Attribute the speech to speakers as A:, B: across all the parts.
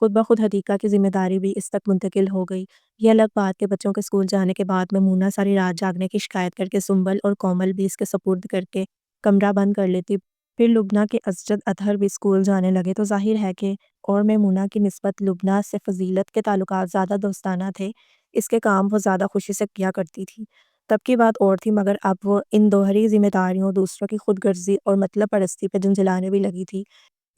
A: خود بخود حدیقہ کی ذمہ داری بھی اس تک منتقل ہو گئی۔ یہ الگ بات کہ بچوں کے اسکول جانے کے بعد میمونہ ساری رات جاگنے کی شکایت کر کے سنبل اور کومل بھی اس کے سپرد کر کے کمرہ بند کر لیتی۔ پھر لبنہ کے اسجد اطہر بھی اسکول جانے لگے تو ظاہر ہے کہ اور میمونہ کی نسبت لبنہ سے فضیلت کے تعلقات زیادہ دوستانہ تھے۔ اس کے کام وہ زیادہ خوشی سے کیا کرتی تھی۔ تب کی بات اور تھی، مگر اب وہ ان دوہری ذمہ داریوں، دوسروں کی خود غرضی اور مطلب پرستی پہ جھنجھلانے بھی لگی تھی۔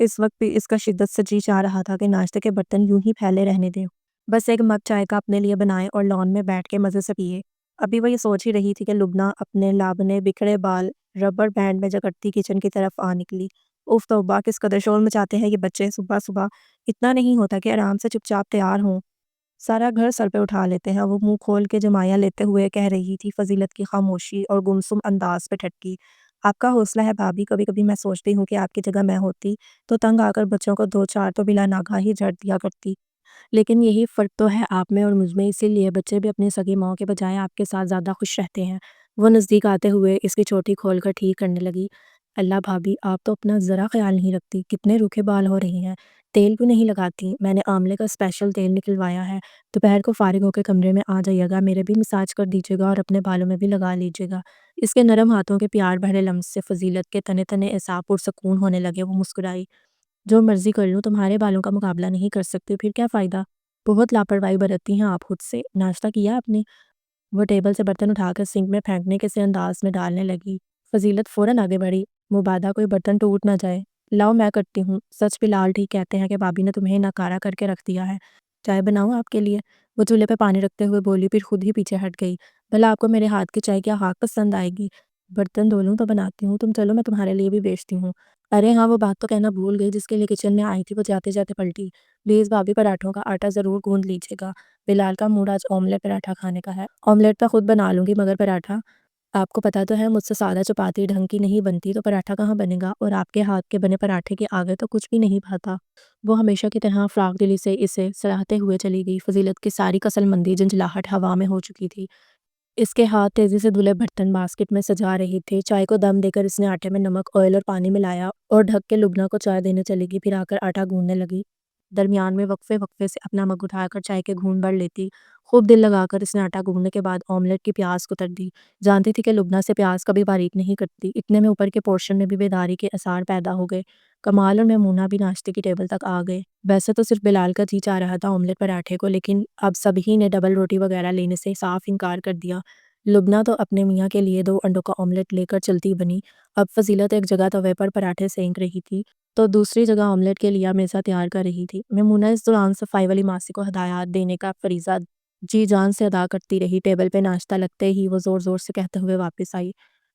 A: اس وقت بھی اس کا شدت سے جی چاہ رہا تھا کہ ناشتے کے برتن یوں ہی پھیلے رہنے دیں، بس ایک مگ چائے کا اپنے لیے بنائے اور لان میں بیٹھ کے مزے سے پیے۔ ابھی وہ یہ سوچ ہی رہی تھی کہ لبنہ اپنے لابنے بکھرے بال ربڑ بینڈ میں جکڑتی کچن کی طرف آ نکلی۔ اف توبہ، کس قدر شور مچاتے ہیں یہ بچے صبح صبح! اتنا نہیں ہوتا کہ آرام سے چپ چاپ تیار ہوں؟ سارا گھر سر پہ اٹھا لیتے ہیں۔ وہ منہ کھول کے جمایاں لیتے ہوئے کہہ رہی تھی۔ فضیلت کی خاموشی اور گمسم انداز پہ ٹھٹکی۔ آپ کا حوصلہ ہے بھابھی، کبھی کبھی میں سوچتی ہوں کہ آپ کی جگہ میں ہوتی تو تنگ آ کر بچوں کو دو چار تو بلا ناگہانی ہی جھڑ دیا کرتی۔ لیکن یہی فرق تو ہے آپ میں اور مجھ میں، اسی لیے بچے بھی اپنی سگی ماؤں کے بجائے آپ کے ساتھ زیادہ خوش رہتے ہیں۔ وہ نزدیک آتے ہوئے اس کی چوٹی کھول کر ٹھیک کرنے لگی۔ اللہ بھابھی، آپ تو اپنا ذرا خیال نہیں رکھتی، کتنے روکھے بال ہو رہی ہیں، تیل کیوں نہیں لگاتی؟ میں نے آملے کا اسپیشل تیل نکلوایا ہے، دوپہر کو فارغ ہو کے کمرے میں آ جائیے گا، میرے بھی مساج کر دیجیے گا اور اپنے بالوں میں بھی لگا لیجیے گا۔ اس کے نرم ہاتھوں کے پیار بھرے لمس سے فضیلت کے تنے تنے اعصاب پرسکون ہونے لگے۔ وہ مسکرائی۔ جو مرضی کر لوں، تمہارے بالوں کا مقابلہ نہیں کر سکتی، پھر کیا فائدہ؟ بہت لاپرواہی برتتی ہیں آپ خود سے۔ ناشتہ کیا آپ نے؟ وہ ٹیبل سے برتن اٹھا کر سنک میں پھینکنے کے سے انداز میں ڈالنے لگی۔ فضیلت فوراً آگے بڑھی۔ مبادہ کوئی برتن ٹوٹ نہ جائے۔ لاؤ میں کرتی ہوں، سچ بھی لال ٹھیک کہتے ہیں کہ بھابھی نے تمہیں ناکارہ کر کے رکھ دیا ہے۔ چائے بناؤں آپ کے لیے؟ وہ چولہے پہ پانی رکھتے ہوئے بولی، پھر خود ہی پیچھے ہٹ گئی۔ بھلا آپ کو میرے ہاتھ کی چائے کیا خاک پسند آئے گی؟ برتن دھو لوں تو بناتی ہوں، تم چلو میں تمہارے لیے بھی بیچتی ہوں۔ ارے ہاں، وہ بات تو کہنا بھول گئی، جس کے لیے کچن میں آئی تھی وہ جاتے جاتے پلٹی۔ پلیز بھابھی، پراٹھوں کا آٹا ضرور گوندھ لیجیے گا، بلال کا موڈ آج آملیٹ پراٹھا کھانے کا ہے۔ آملیٹ تو خود بنا لوں گی، مگر پراٹھا؟ آپ کو پتا تو ہے مجھ سے سادہ چپاتی ڈھنگ کی نہیں بنتی، تو پراٹھا کہاں بنے گا؟ اور آپ کے ہاتھ کے بنے پراٹھے کے آگے تو کچھ بھی نہیں پاتا۔ وہ ہمیشہ کی طرح فراق دلی سے اسے سراہتے ہوئے چلی گئی۔ فضیلت کی ساری کسل مندی جھنجھلاہٹ ہوا میں ہو چکی تھی۔ اس کے ہاتھ تیزی سے دھلے برتن باسکٹ میں سجا رہے تھے۔ چائے کو دم دے کر اس نے آٹے میں نمک، آئل اور پانی ملایا اور ڈھک کے لبنہ کو چائے دینے چلے گی، پھر آ کر آٹا گوندنے لگی۔ درمیان میں وقفے وقفے سے اپنا مگ اٹھا کر چائے کے گھون بھر لیتی۔ خوب دل لگا کر اس نے آٹا گوندنے کے بعد آملیٹ کی پیاز کتر دی۔ جانتی تھی کہ لبنہ سے پیاز کبھی باریک نہیں کٹتی۔ اتنے میں اوپر کے پورشن میں بھی بیداری کے آثار پیدا ہو گئے۔ کمال اور میمونہ بھی ناشتے کی ٹیبل تک آ گئے۔ ویسے تو صرف بلال کا جی چاہ رہا تھا آملیٹ پراٹھے کو، لیکن اب سبھی نے ڈبل روٹی وغیرہ لینے سے صاف انکار کر دیا۔ لبنہ تو اپنے میاں کے لیے 2 انڈوں کا آملیٹ لے کر چلتی بنی۔ اب فضیلت ایک جگہ توے پر پراٹھے سینک رہی تھی تو دوسری جگہ آملیٹ کے لیے میزہ تیار کر رہی تھی۔ میمونہ اس دوران صفائی والی ماسی کو ہدایات دینے کا فریضہ جی جان سے ادا کرتی رہی۔ ٹیبل پہ ناشتہ لگتے ہی وہ زور زور سے کہتے ہوئے واپس آئی،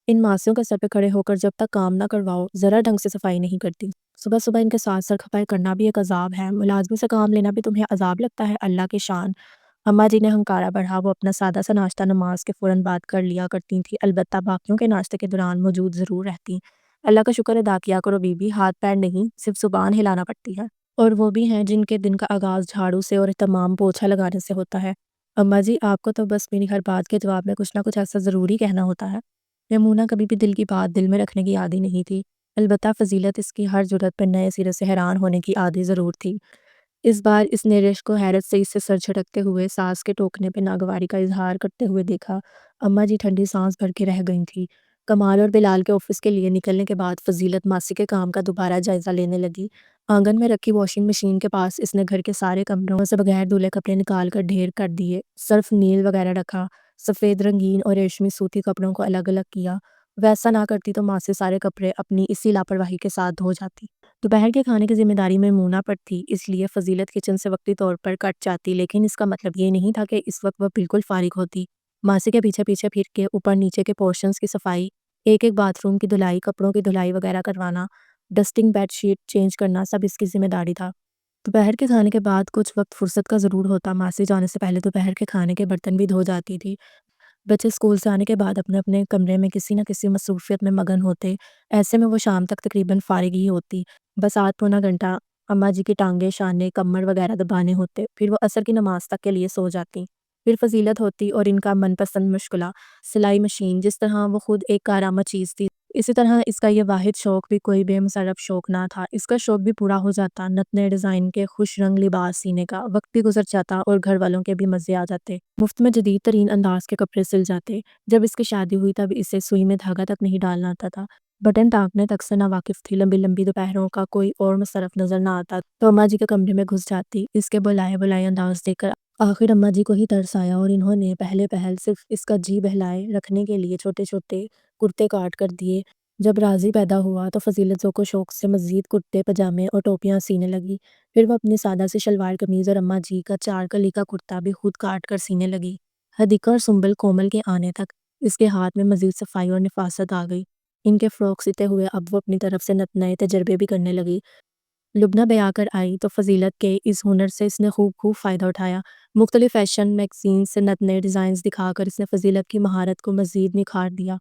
A: ان ماسیوں کے سر پہ کھڑے ہو کر جب تک کام نہ کرواؤ ذرا ڈھنگ سے صفائی نہیں کرتی۔ صبح صبح ان کے ساتھ سر کھپائی کرنا بھی ایک عذاب ہے، ملازمی سے کام لینا بھی تمہیں عذاب لگتا ہے؟ اللہ کی شان! اماں جی نے ہنکارا بڑھا۔ وہ اپنا سادہ سا ناشتہ نماز کے فوراً بعد کر لیا کرتی تھی، البتہ باقیوں کے ناشتے کے دوران موجود ضرور رہتی۔ اللہ کا شکر ادا کیا کرو بی بی، ہاتھ پیر نہیں صرف زبان ہلانا پڑتی ہے، اور وہ بھی ہیں جن کے دن کا آغاز جھاڑو سے اور اہتمام پوچھا لگانے سے ہوتا ہے۔ اماں جی، آپ کو تو بس میری ہر بات کے جواب میں کچھ نہ کچھ ایسا ضروری کہنا ہوتا ہے۔ میمونہ کبھی بھی دل کی بات دل میں رکھنے کی عادی نہیں تھی، البتہ فضیلت اس کی ہر جرأت پر نئے سرے سے حیران ہونے کی عادی ضرور تھی۔ اس بار اس نے رش کو حیرت سے اس سے سر جھٹکتے ہوئے ساس کے ٹوکنے پہ ناگواری کا اظہار کرتے ہوئے دیکھا۔ اماں جی ٹھنڈی سانس بھر کے رہ گئی تھی۔ کمال اور بلال کے آفس کے لیے نکلنے کے بعد فضیلت ماسی کے کام کا دوبارہ جائزہ لینے لگی۔ آنگن میں رکھی واشنگ مشین کے پاس اس نے گھر کے سارے کمروں سے بغیر دھلے کپڑے نکال کر ڈھیر کر دیے، سرف نیل وغیرہ رکھا، سفید رنگین اور ریشمی سوتی کپڑوں کو الگ الگ کیا۔ ویسا نہ کرتی تو ماسی سارے کپڑے اپنی اسی لاپرواہی کے ساتھ دھو جاتی۔ دوپہر کے کھانے کی ذمہ داری میمونہ پر تھی، اس لیے فضیلت کچن سے وقتی طور پر کٹ جاتی، لیکن اس کا مطلب یہ نہیں تھا کہ اس وقت وہ بالکل فارغ ہوتی۔ ماسی کے پیچھے پیچھے پھر کے اوپر نیچے کے پورشنز کی صفائی، ایک ایک باتھ روم کی دھلائی، کپڑوں کی دھلائی وغیرہ کروانا، ڈسٹنگ، بیڈ شیٹ چینج کرنا، سب اس کی ذمہ داری تھا۔ دوپہر کے کھانے کے بعد کچھ وقت فرصت کا ضرور ہوتا۔ ماسی جانے سے پہلے دوپہر کے کھانے کے برتن بھی دھو جاتی تھی۔ بچے اسکول سے آنے کے بعد اپنے اپنے کمرے میں کسی نہ کسی مصروفیت میں مگن ہوتے، ایسے میں وہ شام تک تقریباً فارغ ہی ہوتی۔ بس آدھ پونا گھنٹہ اماں جی کی ٹانگیں، شانے، کمر وغیرہ دبانے ہوتے، پھر وہ عصر کی نماز تک کے لیے سو جاتی۔ پھر فضیلت ہوتی اور ان کا من پسند مشغلہ سلائی مشین، جس طرح وہ خود ایک کارآمد چیز تھی، اسی طرح اس کا یہ واحد شوق بھی کوئی بے مصرف شوق نہ تھا۔ اس کا شوق بھی پورا ہو جاتا، نت نئے ڈیزائن کے خوش رنگ لباس سینے کا وقت بھی گزر جاتا اور گھر والوں کے بھی مزے آ جاتے، مفت میں جدید ترین انداز کے کپڑے سل جاتے۔ جب اس کی شادی ہوئی تب اسے سوئی میں دھاگا تک نہیں ڈالنا آتا تھا، بٹن ٹانکنے تک سے ناواقف تھی، لمبی لمبی دوپہروں کا کوئی اور مصرف نظر نہ آتا تو اماں جی کے کمرے میں گھس جاتی، اس کے بلائے بلائے انداز دیکھ کر آخر اماں جی کو ہی ترس آیا اور انہوں نے پہلے پہل صرف اس کا جی بہلائے رکھنے کے لیے چھوٹے چھوٹے کرتے کاٹ کر دیے۔ جب راضی پیدا ہوا تو فضیلت ذوق و شوق سے مزید کرتے پجامے اور ٹوپیاں سینے لگی، پھر وہ اپنی سادہ سی شلوار قمیض اور اماں جی کا 4 کلی کا کرتا بھی خود کاٹ کر سینے لگی۔ حدیقہ اور سنبل کومل کے آنے تک اس کے ہاتھ میں مزید صفائی اور نفاست آ گئی، ان کے فروغ سیتے ہوئے اب وہ اپنی طرف سے نئے تجربے بھی کرنے لگی۔ لبنہ بیاہ کر آئی تو فضیلت کے اس ہنر سے اس نے خوب فائدہ اٹھایا، مختلف فیشن میگزین سے نئے ڈیزائنز دکھا کر اس نے فضیلت کی مہارت کو مزید نکھار دیا۔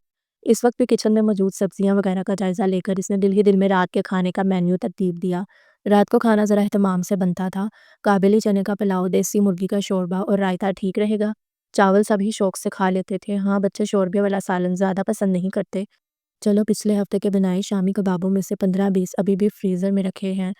A: اس وقت بھی کچن میں موجود سبزیاں وغیرہ کا جائزہ لے کر اس نے دل ہی دل میں رات کے کھانے کا مینیو ترتیب دیا۔ رات کو کھانا ذرا اہتمام سے بنتا تھا، کابلی چنے کا پلاؤ، دیسی مرغی کا شوربہ اور رائتہ ٹھیک رہے گا۔ چاول سبھی شوق سے کھا لیتے تھے، ہاں بچے شوربے والا سالن زیادہ پسند نہیں کرتے۔ چلو پچھلے ہفتے کے بنائے شامی کبابوں میں سے 15-20 ابھی بھی فریزر میں رکھے ہیں،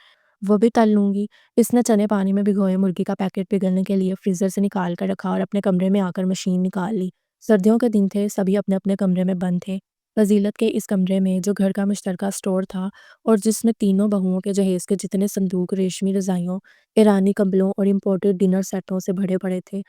A: وہ بھی تل لوں گی۔ اس نے چنے پانی میں بھگوئے مرغی کا پیکٹ پگھلنے کے لیے فریزر سے نکال کر رکھا اور اپنے کمرے میں آ کر مشین نکال لی۔ سردیوں کے دن تھے، سبھی اپنے اپنے کمرے میں بند تھے۔ فضیلت کے اس کمرے میں جو گھر کا مشترکہ سٹور تھا اور جس میں تینوں بہوؤں کے جہیز کے جتنے صندوق ریشمی رضائیوں، ایرانی کمبلوں اور امپورٹڈ ڈنر سیٹوں سے بھرے پڑے تھے،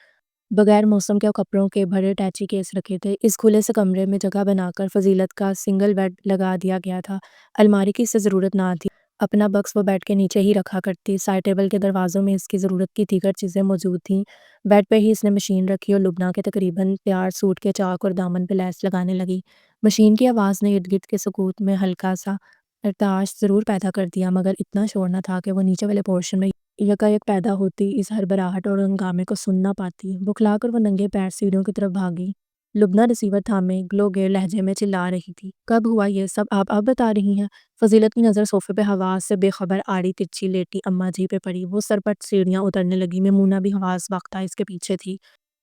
A: بغیر موسم کے کپڑوں کے بھرے ٹیچی کیس رکھے تھے۔ اس کھلے سے کمرے میں جگہ بنا کر فضیلت کا سنگل بیڈ لگا دیا گیا تھا، الماری کی اسے ضرورت نہ تھی، اپنا بکس وہ بیڈ کے نیچے ہی رکھا کرتی، سائڈ ٹیبل کے دروازوں میں اس کی ضرورت کی دیگر چیزیں موجود تھیں۔ بیڈ پہ ہی اس نے مشین رکھی اور لبنہ کے تقریباً تیار سوٹ کے چاک اور دامن پہ لیس لگانے لگی۔ مشین کی آواز نے ارد گرد کے سکوت میں ہلکا سا ارتعاش ضرور پیدا کر دیا، مگر اتنا شور نہ تھا کہ وہ نیچے والے پورشن میں یکایک پیدا ہوتی اس ہربراہٹ اور ہنگامے کو سن نہ پاتی۔ بکھلا کر وہ ننگے پیر سیڑھیوں کی طرف بھاگی۔ لبنہ ریسیور تھامے گلو گیر لہجے میں چلا رہی تھی، کب ہوا یہ سب، آپ اب بتا رہی ہیں؟ فضیلت کی نظر صوفے پہ حواس سے بے خبر آڑی ترچھی لیٹی اماں جی پہ پڑی، وہ سرپٹ سیڑھیاں اترنے لگی، میمونہ بھی حواس باختہ اس کے پیچھے تھی۔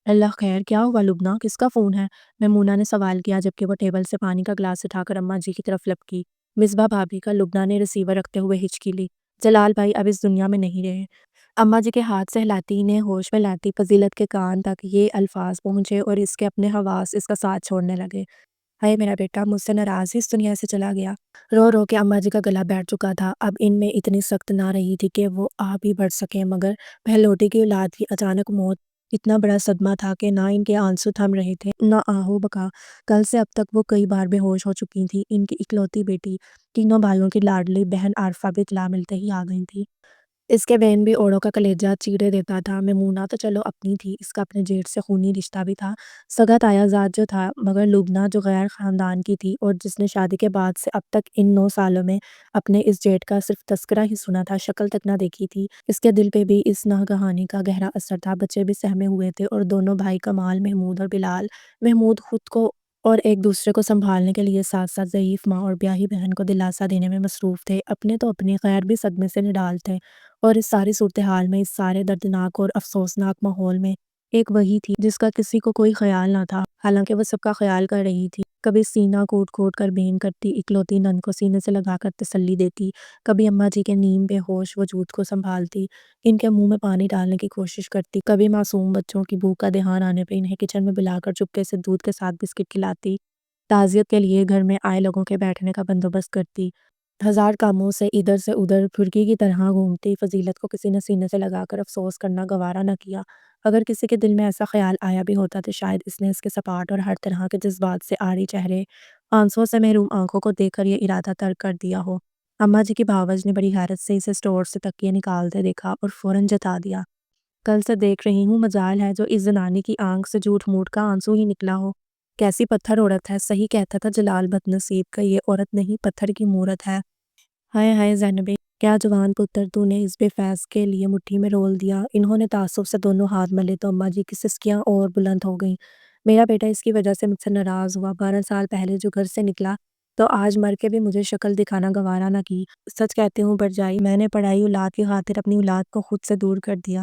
A: اللہ خیر، کیا ہوا لبنہ، کس کا فون ہے؟ میمونہ نے سوال کیا جبکہ وہ ٹیبل سے پانی کا گلاس اٹھا کر اماں جی کی طرف لپکی۔ مصباح بھابی کا، لبنہ نے ریسیور رکھتے ہوئے ہچکی لی۔ جلال بھائی اب اس دنیا میں نہیں رہے۔ اماں جی کے ہاتھ سے ہلاتی انہیں ہوش میں لاتی فضیلت کے کان تک یہ الفاظ پہنچے اور اس کے اپنے حواس اس کا ساتھ چھوڑنے لگے۔ ہائے میرا بیٹا مجھ سے ناراض ہی اس دنیا سے چلا گیا۔ رو رو کے اماں جی کا گلا بیٹھ چکا تھا، اب ان میں اتنی سخت نہ رہی تھی کہ وہ آ بھی بڑھ سکیں، مگر پہلوٹی کی اولاد کی اچانک موت اتنا بڑا صدمہ تھا کہ نہ ان کے آنسو تھم رہے تھے نہ آہو بکا۔ کل سے اب تک وہ کئی بار بے ہوش ہو چکی تھی، ان کی اکلوتی بیٹی، تینوں بھائیوں کی لاڈلی بہن عارفہ بھی اطلاع ملتے ہی آ گئی تھی۔ اس کے بین بھی اوڑوں کا کلیجہ چیرے دیتا تھا۔ میمونہ تو چلو اپنی تھی، اس کا اپنے جیٹ سے خونی رشتہ بھی تھا، سگا تایا زاد جو تھا، مگر لبنہ جو غیر خاندان کی تھی اور جس نے شادی کے بعد سے اب تک ان 9 سالوں میں اپنے اس جیٹ کا صرف تذکرہ ہی سنا تھا، شکل تک نہ دیکھی تھی، اس کے دل پہ بھی اس ناگہانی کا گہرا اثر تھا۔ بچے بھی سہمے ہوئے تھے اور دونوں بھائی کمال، محمود اور بلال۔ محمود خود کو اور ایک دوسرے کو سنبھالنے کے لیے ساتھ ساتھ ضعیف ماں اور بیاہی بہن کو دلاسا دینے میں مصروف تھے، اپنے تو اپنی غیر بھی صدمے سے نڈال تھے، اور اس ساری صورتحال میں، اس سارے دردناک اور افسوسناک ماحول میں ایک وہی تھی جس کا کسی کو کوئی خیال نہ تھا، حالانکہ وہ سب کا خیال کر رہی تھی۔ کبھی سینہ کوٹ کوٹ کر بین کرتی اکلوتی نند کو سینے سے لگا کر تسلی دیتی، کبھی اماں جی کے نیم بے ہوش وجود کو سنبھالتی، ان کے منہ میں پانی ڈالنے کی کوشش کرتی، کبھی معصوم بچوں کی بھوک کا دھیان آنے پہ انہیں کچن میں بلا کر چپکے سے دودھ کے ساتھ بسکٹ کھلاتی، تعزیت کے لیے گھر میں آئے لوگوں کے بیٹھنے کا بندوبست کرتی، ہزار کاموں سے ادھر سے ادھر پھرکی کی طرح گھومتی۔ فضیلت کو کسی نے سینے سے لگا کر افسوس کرنا گوارا نہ کیا، اگر کسی کے دل میں ایسا خیال آیا بھی ہوتا تو شاید اس نے اس کے سپاٹ اور ہر طرح کے جذبات سے عاری چہرے، آنسوؤں سے محروم آنکھوں کو دیکھ کر یہ ارادہ ترک کر دیا ہو۔ اماں جی کی بھاوج نے بڑی حیرت سے اسے سٹور سے تکیے نکالتے دیکھا اور فوراً جتا دیا، کل سے دیکھ رہی ہوں، مجال ہے جو اس زنانی کی آنکھ سے جھوٹ موٹ کا آنسو ہی نکلا ہو۔ کیسی پتھر عورت ہے، صحیح کہتا تھا جلال بد نصیب کا، یہ عورت نہیں پتھر کی مورت ہے۔ ہائے ہائے زینبے، کیا جوان پتر تو نے اس بے فیض کے لیے مٹھی میں رول دیا۔ انہوں نے تعصب سے دونوں ہاتھ ملے تو اماں جی کی سسکیاں اور بلند ہو گئیں۔ میرا بیٹا اس کی وجہ سے مجھ سے ناراض ہوا، 12 سال پہلے جو گھر سے نکلا تو آج مر کے بھی مجھے شکل دکھانا گوارا نہ کی۔ سچ کہتی ہوں برجائی، میں نے پڑھائی اولاد کی خاطر اپنی اولاد کو خود سے دور کر دیا۔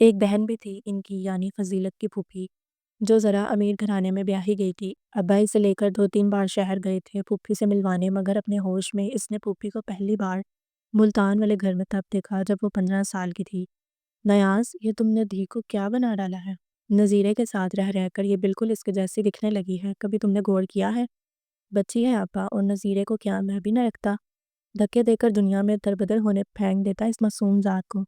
A: ایک بہن بھی تھی ان کی، یعنی فضیلت کی پھوپھی، جو ذرا امیر گھرانے میں بیاہی گئی تھی۔ ابا اسے لے کر 2-3 بار شہر گئے تھے پھوپھی سے ملوانے، مگر اپنے ہوش میں اس نے پھوپھی کو پہلی بار ملتان والے گھر میں تب دیکھا جب وہ 15 سال کی تھی۔ نیاز، یہ تم نے دھی کو کیا بنا ڈالا ہے؟ نذیرے کے ساتھ رہ کر یہ بالکل اس کے جیسی دکھنے لگی ہے، کبھی تم نے غور کیا ہے؟ بچی ہے آپا، اور نذیرے کو کیا میں بھی نہ رکھتا؟ دھکے دے کر دنیا میں دربدر ہونے پھینک دیتا اس معصوم ذات کو۔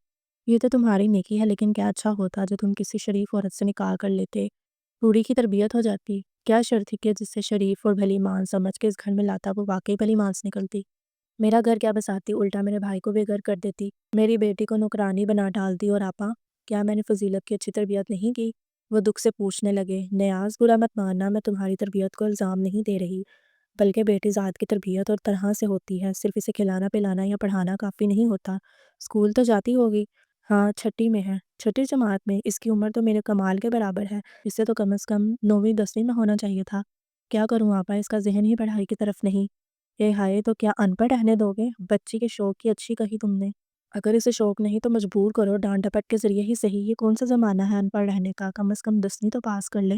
A: یہ تو تمہاری نیکی ہے، لیکن کیا اچھا ہوتا جو تم کسی شریف عورت سے نکاح کر لیتے، پوری کی تربیت ہو جاتی۔ کیا شرط تھی کہ جس سے شریف اور بھلی مانس سمجھ کے اس گھر میں لاتا وہ واقعی بھلی مانس نکلتی؟ میرا گھر کیا بساتی، الٹا میرے بھائی کو بے گھر کر دیتی، میری بیٹی کو نوکرانی بنا ڈالتی۔ اور آپا، کیا میں نے فضیلت کی اچھی تربیت نہیں کی؟ وہ دکھ سے پوچھنے لگے۔ نیاز، برا مت ماننا، میں تمہاری تربیت کو الزام نہیں دے رہی، بلکہ بیٹی ذات کی تربیت اور طرح سے ہوتی ہے، صرف اسے کھلانا پلانا یا پڑھانا کافی نہیں ہوتا۔ اسکول تو جاتی ہوگی؟ ہاں، چھٹی میں ہے، چھٹی جماعت میں۔ اس کی عمر تو میرے کمال کے برابر ہے، اسے تو کم از کم 9ویں 10ویں میں ہونا چاہیے تھا۔ کیا کروں آپا، اس کا ذہن ہی پڑھائی کی طرف نہیں۔ اے ہائے، تو کیا ان پڑھ رہنے دو گے؟ بچی کے شوق کی اچھی کہی تم نے۔ اگر اسے شوق نہیں تو مجبور کرو، ڈانٹ ڈپٹ کے ذریعے ہی صحیح۔ یہ کون سا زمانہ ہے ان پڑھ رہنے کا؟ کم از کم 10ویں تو پاس کر لے۔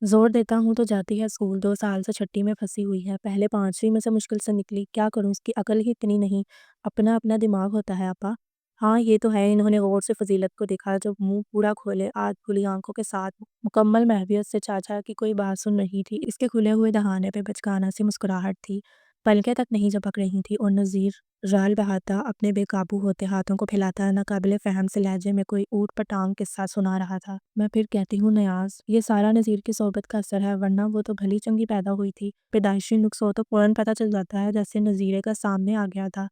A: زور دیتا ہوں تو جاتی ہے اسکول، 2 سال سے چھٹی میں پھنسی ہوئی ہے، پہلے 5ویں میں سے مشکل سے نکلی۔ کیا کروں، اس کی عقل ہی اتنی نہیں، اپنا اپنا دماغ ہوتا ہے آپا۔ ہاں یہ تو ہے، انہوں نے غور سے فضیلت کو دیکھا جو منہ پورا کھولے، آدھ کھلی آنکھوں کے ساتھ مکمل محویت سے چاچا کی کوئی بات سن رہی تھی۔ اس کے کھلے ہوئے دہانے پہ بچکانہ سی مسکراہٹ تھی، پلکیں تک نہیں جھپک رہی تھی، اور نذیر رال بہاتا اپنے بے قابو ہوتے ہاتھوں کو پھیلاتا ناقابل فہم سے لہجے میں کوئی اوٹ پٹانگ قصہ سنا رہا تھا۔ میں پھر کہتی ہوں نیاز، یہ سارا نذیر کی صحبت کا اثر ہے، ورنہ وہ تو بھلی چنگی پیدا ہوئی تھی۔ پیدائشی نقص ہو تو فوراً پتہ چل جاتا ہے، جیسے نذیرے کا سامنے آ گیا تھا۔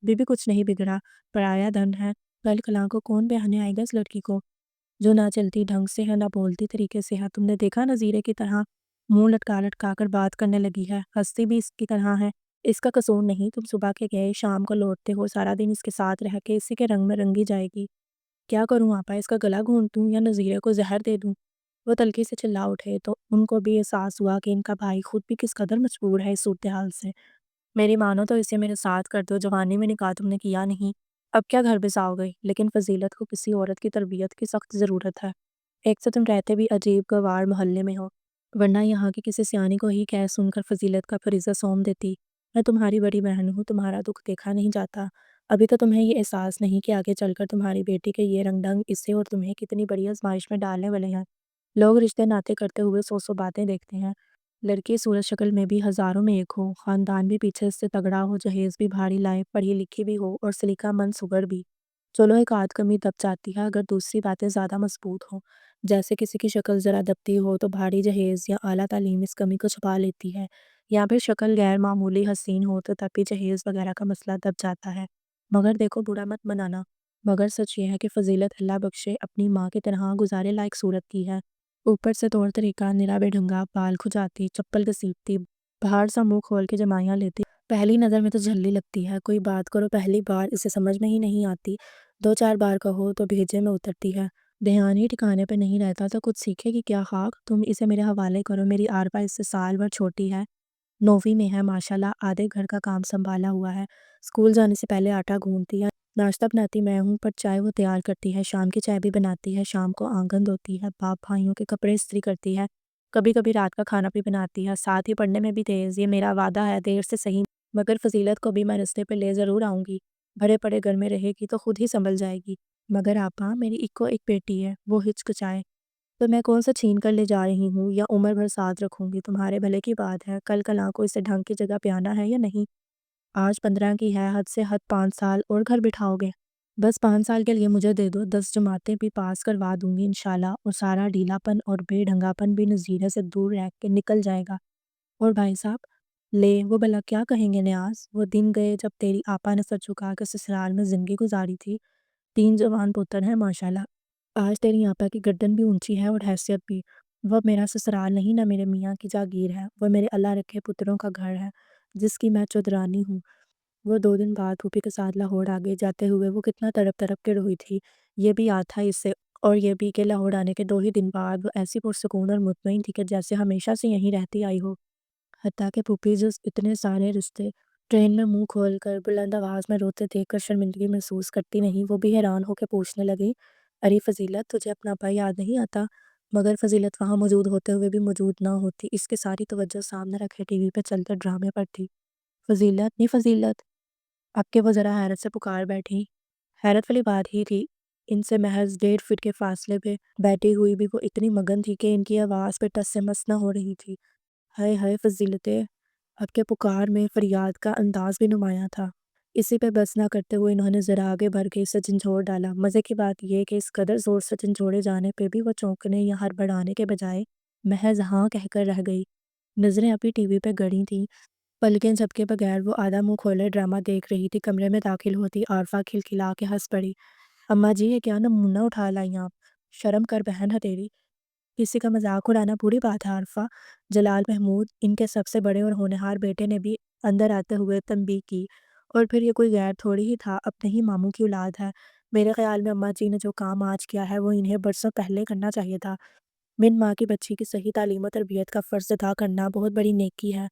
A: بی کچھ نہیں بگڑا، پرایا دھن ہے، کل کلاں کو کون بیانے آئے گا اس لڑکی کو، جو نہ چلتی ڈھنگ سے ہے نہ بولتی طریقے سے ہے۔ تم نے دیکھا نذیرے کی طرح منہ لٹکا لٹکا کر بات کرنے لگی ہے، ہستی بھی اس کی طرح ہے۔ اس کا قصور نہیں، تم صبح کے گئے شام کو لوٹتے ہو، سارا دن اس کے ساتھ رہ کے اسی کے رنگ میں رنگی جائے گی۔ کیا کروں آپا، اس کا گلا گھونٹ دوں یا نذیرے کو زہر دے دوں؟ وہ تلخی سے چلا اٹھے تو ان کو بھی احساس ہوا کہ ان کا بھائی خود بھی کس قدر مجبور ہے اس صورتحال سے۔ میری مانو تو اسے میرے ساتھ کر دو، جوانی میں نکاح تم نے کیا نہیں، اب کیا گھر بساؤ گے؟ لیکن فضیلت کو کسی عورت کی تربیت کی سخت ضرورت ہے۔ ایک تو تم رہتے بھی عجیب گوار محلے میں ہو، ورنہ یہاں کی کسی سیانی کو ہی کہہ سن کر فضیلت کا فریضہ سونپ دیتی۔ میں تمہاری بڑی بہن ہوں، تمہارا دکھ دیکھا نہیں جاتا۔ ابھی تو تمہیں یہ احساس نہیں کہ آگے چل کر تمہاری بیٹی کے یہ رنگ ڈھنگ اسے اور تمہیں کتنی بڑی آزمائش میں ڈالنے والے ہیں۔ لوگ رشتے ناطے کرتے ہوئے 100 باتیں دیکھتے ہیں، لڑکی صورت شکل میں بھی ہزاروں میں ایک ہو، خاندان بھی پیچھے سے تگڑا ہو، جہیز بھی بھاری لائے، پڑھی لکھی بھی ہو اور سلیقہ مند سگر بھی۔ چلو ایک آدھ کمی دب جاتی ہے اگر دوسری باتیں زیادہ مضبوط ہوں، جیسے کسی کی شکل ذرا دبتی ہو تو بھاری جہیز یا اعلیٰ تعلیم اس کمی کو چھپا لیتی ہے، یا پھر شکل غیر معمولی حسین ہو تو تب بھی جہیز وغیرہ کا مسئلہ دب جاتا ہے۔ مگر دیکھو، برا مت منانا، مگر سچ یہ ہے کہ فضیلت اللہ بخشے اپنی ماں کی طرح گزارے لائق صورت کی ہے، اوپر سے طور طریقہ نرا بے ڈھنگا، بال کھجاتی، چپل گھسیٹتی، باہر سا منہ کھول کے جمائیاں لیتی، پہلی نظر میں تو جھلی لگتی ہے، کوئی بات کرو پہلی بار اسے سمجھ میں ہی نہیں آتی، 2-4 بار کہو تو بھیجے میں اترتی ہے، دھیان ہی ٹھکانے پہ نہیں رہتا تو کچھ سیکھے گی کیا خاک؟ تم اسے میرے حوالے کرو، میری آرپا اس سے سال بھر چھوٹی ہے، 9ویں میں ہے، ماشاءاللہ آدھے گھر کا کام سنبھالا ہوا ہے، اسکول جانے سے پہلے آٹا گوندتی ہے، ناشتہ بناتی میں ہوں پر چائے وہ تیار کرتی ہے، شام کی چائے بھی بناتی ہے، شام کو آنگن دھوتی ہے، باپ بھائیوں کے کپڑے استری کرتی ہے، کبھی کبھی رات کا کھانا بھی بناتی ہے، ساتھ ہی پڑھنے میں بھی تیز۔ یہ میرا وعدہ ہے، دیر سے صحیح مگر فضیلت کو بھی میں رستے پہ لے ضرور آؤں گی، بھرے پڑے گھر میں رہے گی تو خود ہی سنبھل جائے گی۔ مگر آپا، میری ایک بیٹی ہے، وہ ہچکچائے تو میں کون سا چھین کر لے جا رہی ہوں یا عمر بھر ساتھ رکھوں گی؟ تمہارے بھلے کی بات ہے، کل کلاں کو اسے ڈھنگ کی جگہ پہ آنا ہے یا نہیں؟ آج 15 کی ہے، حد سے حد 5 سال اور گھر بٹھاؤ گے؟ بس 5 سال کے لیے مجھے دے دو، 10 جماعتیں بھی پاس کروا دوں گی انشاءاللہ، اور سارا ڈھیلا پن اور بے ڈھنگا پن بھی نذیرے سے دور رہ کے نکل جائے گا۔ اور بھائی صاحب، لے وہ بھلا کیا کہیں گے نیاز؟ وہ دن گئے جب تیری آپا نے سر جھکا کے سسرال میں زندگی گزاری تھی، 3 جوان پتر ہیں ماشاءاللہ، آج تیری آپا کی گردن بھی اونچی ہے اور حیثیت بھی۔ وہ میرا سسرال نہیں، نہ میرے میاں کی جاگیر ہے، وہ میرے اللہ رکھے پتروں کا گھر ہے جس کی میں چودرانی ہوں۔ وہ 2 دن بعد پھوپھی کے ساتھ لاہور آگے، جاتے ہوئے وہ کتنا تڑپ تڑپ کے روئی تھی، یہ بھی یاد تھا اس سے، اور یہ بھی کہ لاہور آنے کے 2 ہی دن بعد وہ ایسی پرسکون اور مطمئن تھی کہ جیسے ہمیشہ سے یہیں رہتی آئی ہو۔ حتیٰ کہ پھوپھی جس اتنے سارے رشتے ٹرین میں منہ کھول کر بلند آواز میں روتے دیکھ کر شرمندگی محسوس کرتی نہیں، وہ بھی حیران ہو کے پوچھنے لگی، ارے فضیلت، تجھے اپنا ابا یاد نہیں آتا؟ مگر فضیلت وہاں موجود ہوتے ہوئے بھی موجود نہ ہوتی، اس کی ساری توجہ سامنے رکھے ٹی وی پہ چلتے ڈرامے پر تھی۔ فضیلت نہیں فضیلت، اب کے وہ ذرا حیرت سے پکار بیٹھی۔ حیرت والی بات ہی تھی، ان سے محض 1.5 فٹ کے فاصلے پہ بیٹھی ہوئی بھی وہ اتنی مگن تھی کہ ان کی آواز پہ ٹس سے مس نہ ہو رہی تھی۔ ہائے ہائے فضیلتیں، اب کے پکار میں فریاد کا انداز بھی نمایاں تھا۔ اسی پہ بس نہ کرتے ہوئے انہوں نے ذرا آگے بڑھ کے اسے جھنجھوڑ ڈالا۔ مزے کی بات یہ کہ اس قدر زور سے جھنجھوڑے جانے پہ بھی وہ چونکنے یا ہڑبڑانے کے بجائے محض ہاں کہہ کر رہ گئی۔ نظریں ابھی ٹی وی پہ گڑی تھیں، پلکیں جھپکے بغیر وہ آدھا منہ کھولے ڈرامہ دیکھ رہی تھی۔ کمرے میں داخل ہوتی عارفہ کھلکھلا کے ہنس پڑی۔ اماں جی، یہ کیا نمونہ اٹھا لائی آپ؟ شرم کر بہن ہتیری، کسی کا مذاق اڑانا بری بات ہے عارفہ۔ جلال محمود، ان کے سب سے بڑے اور ہونہار بیٹے نے بھی اندر آتے ہوئے تنبیہ کی۔ اور پھر یہ کوئی غیر تھوڑی ہی تھا، اپنے ہی ماموں کی اولاد ہے۔ میرے خیال میں اماں جی نے جو کام آج کیا ہے وہ انہیں برسوں پہلے کرنا چاہیے تھا۔ من ماں کی بچی کی صحیح تعلیم و تربیت کا فرض ادا کرنا بہت بڑی نیکی ہے۔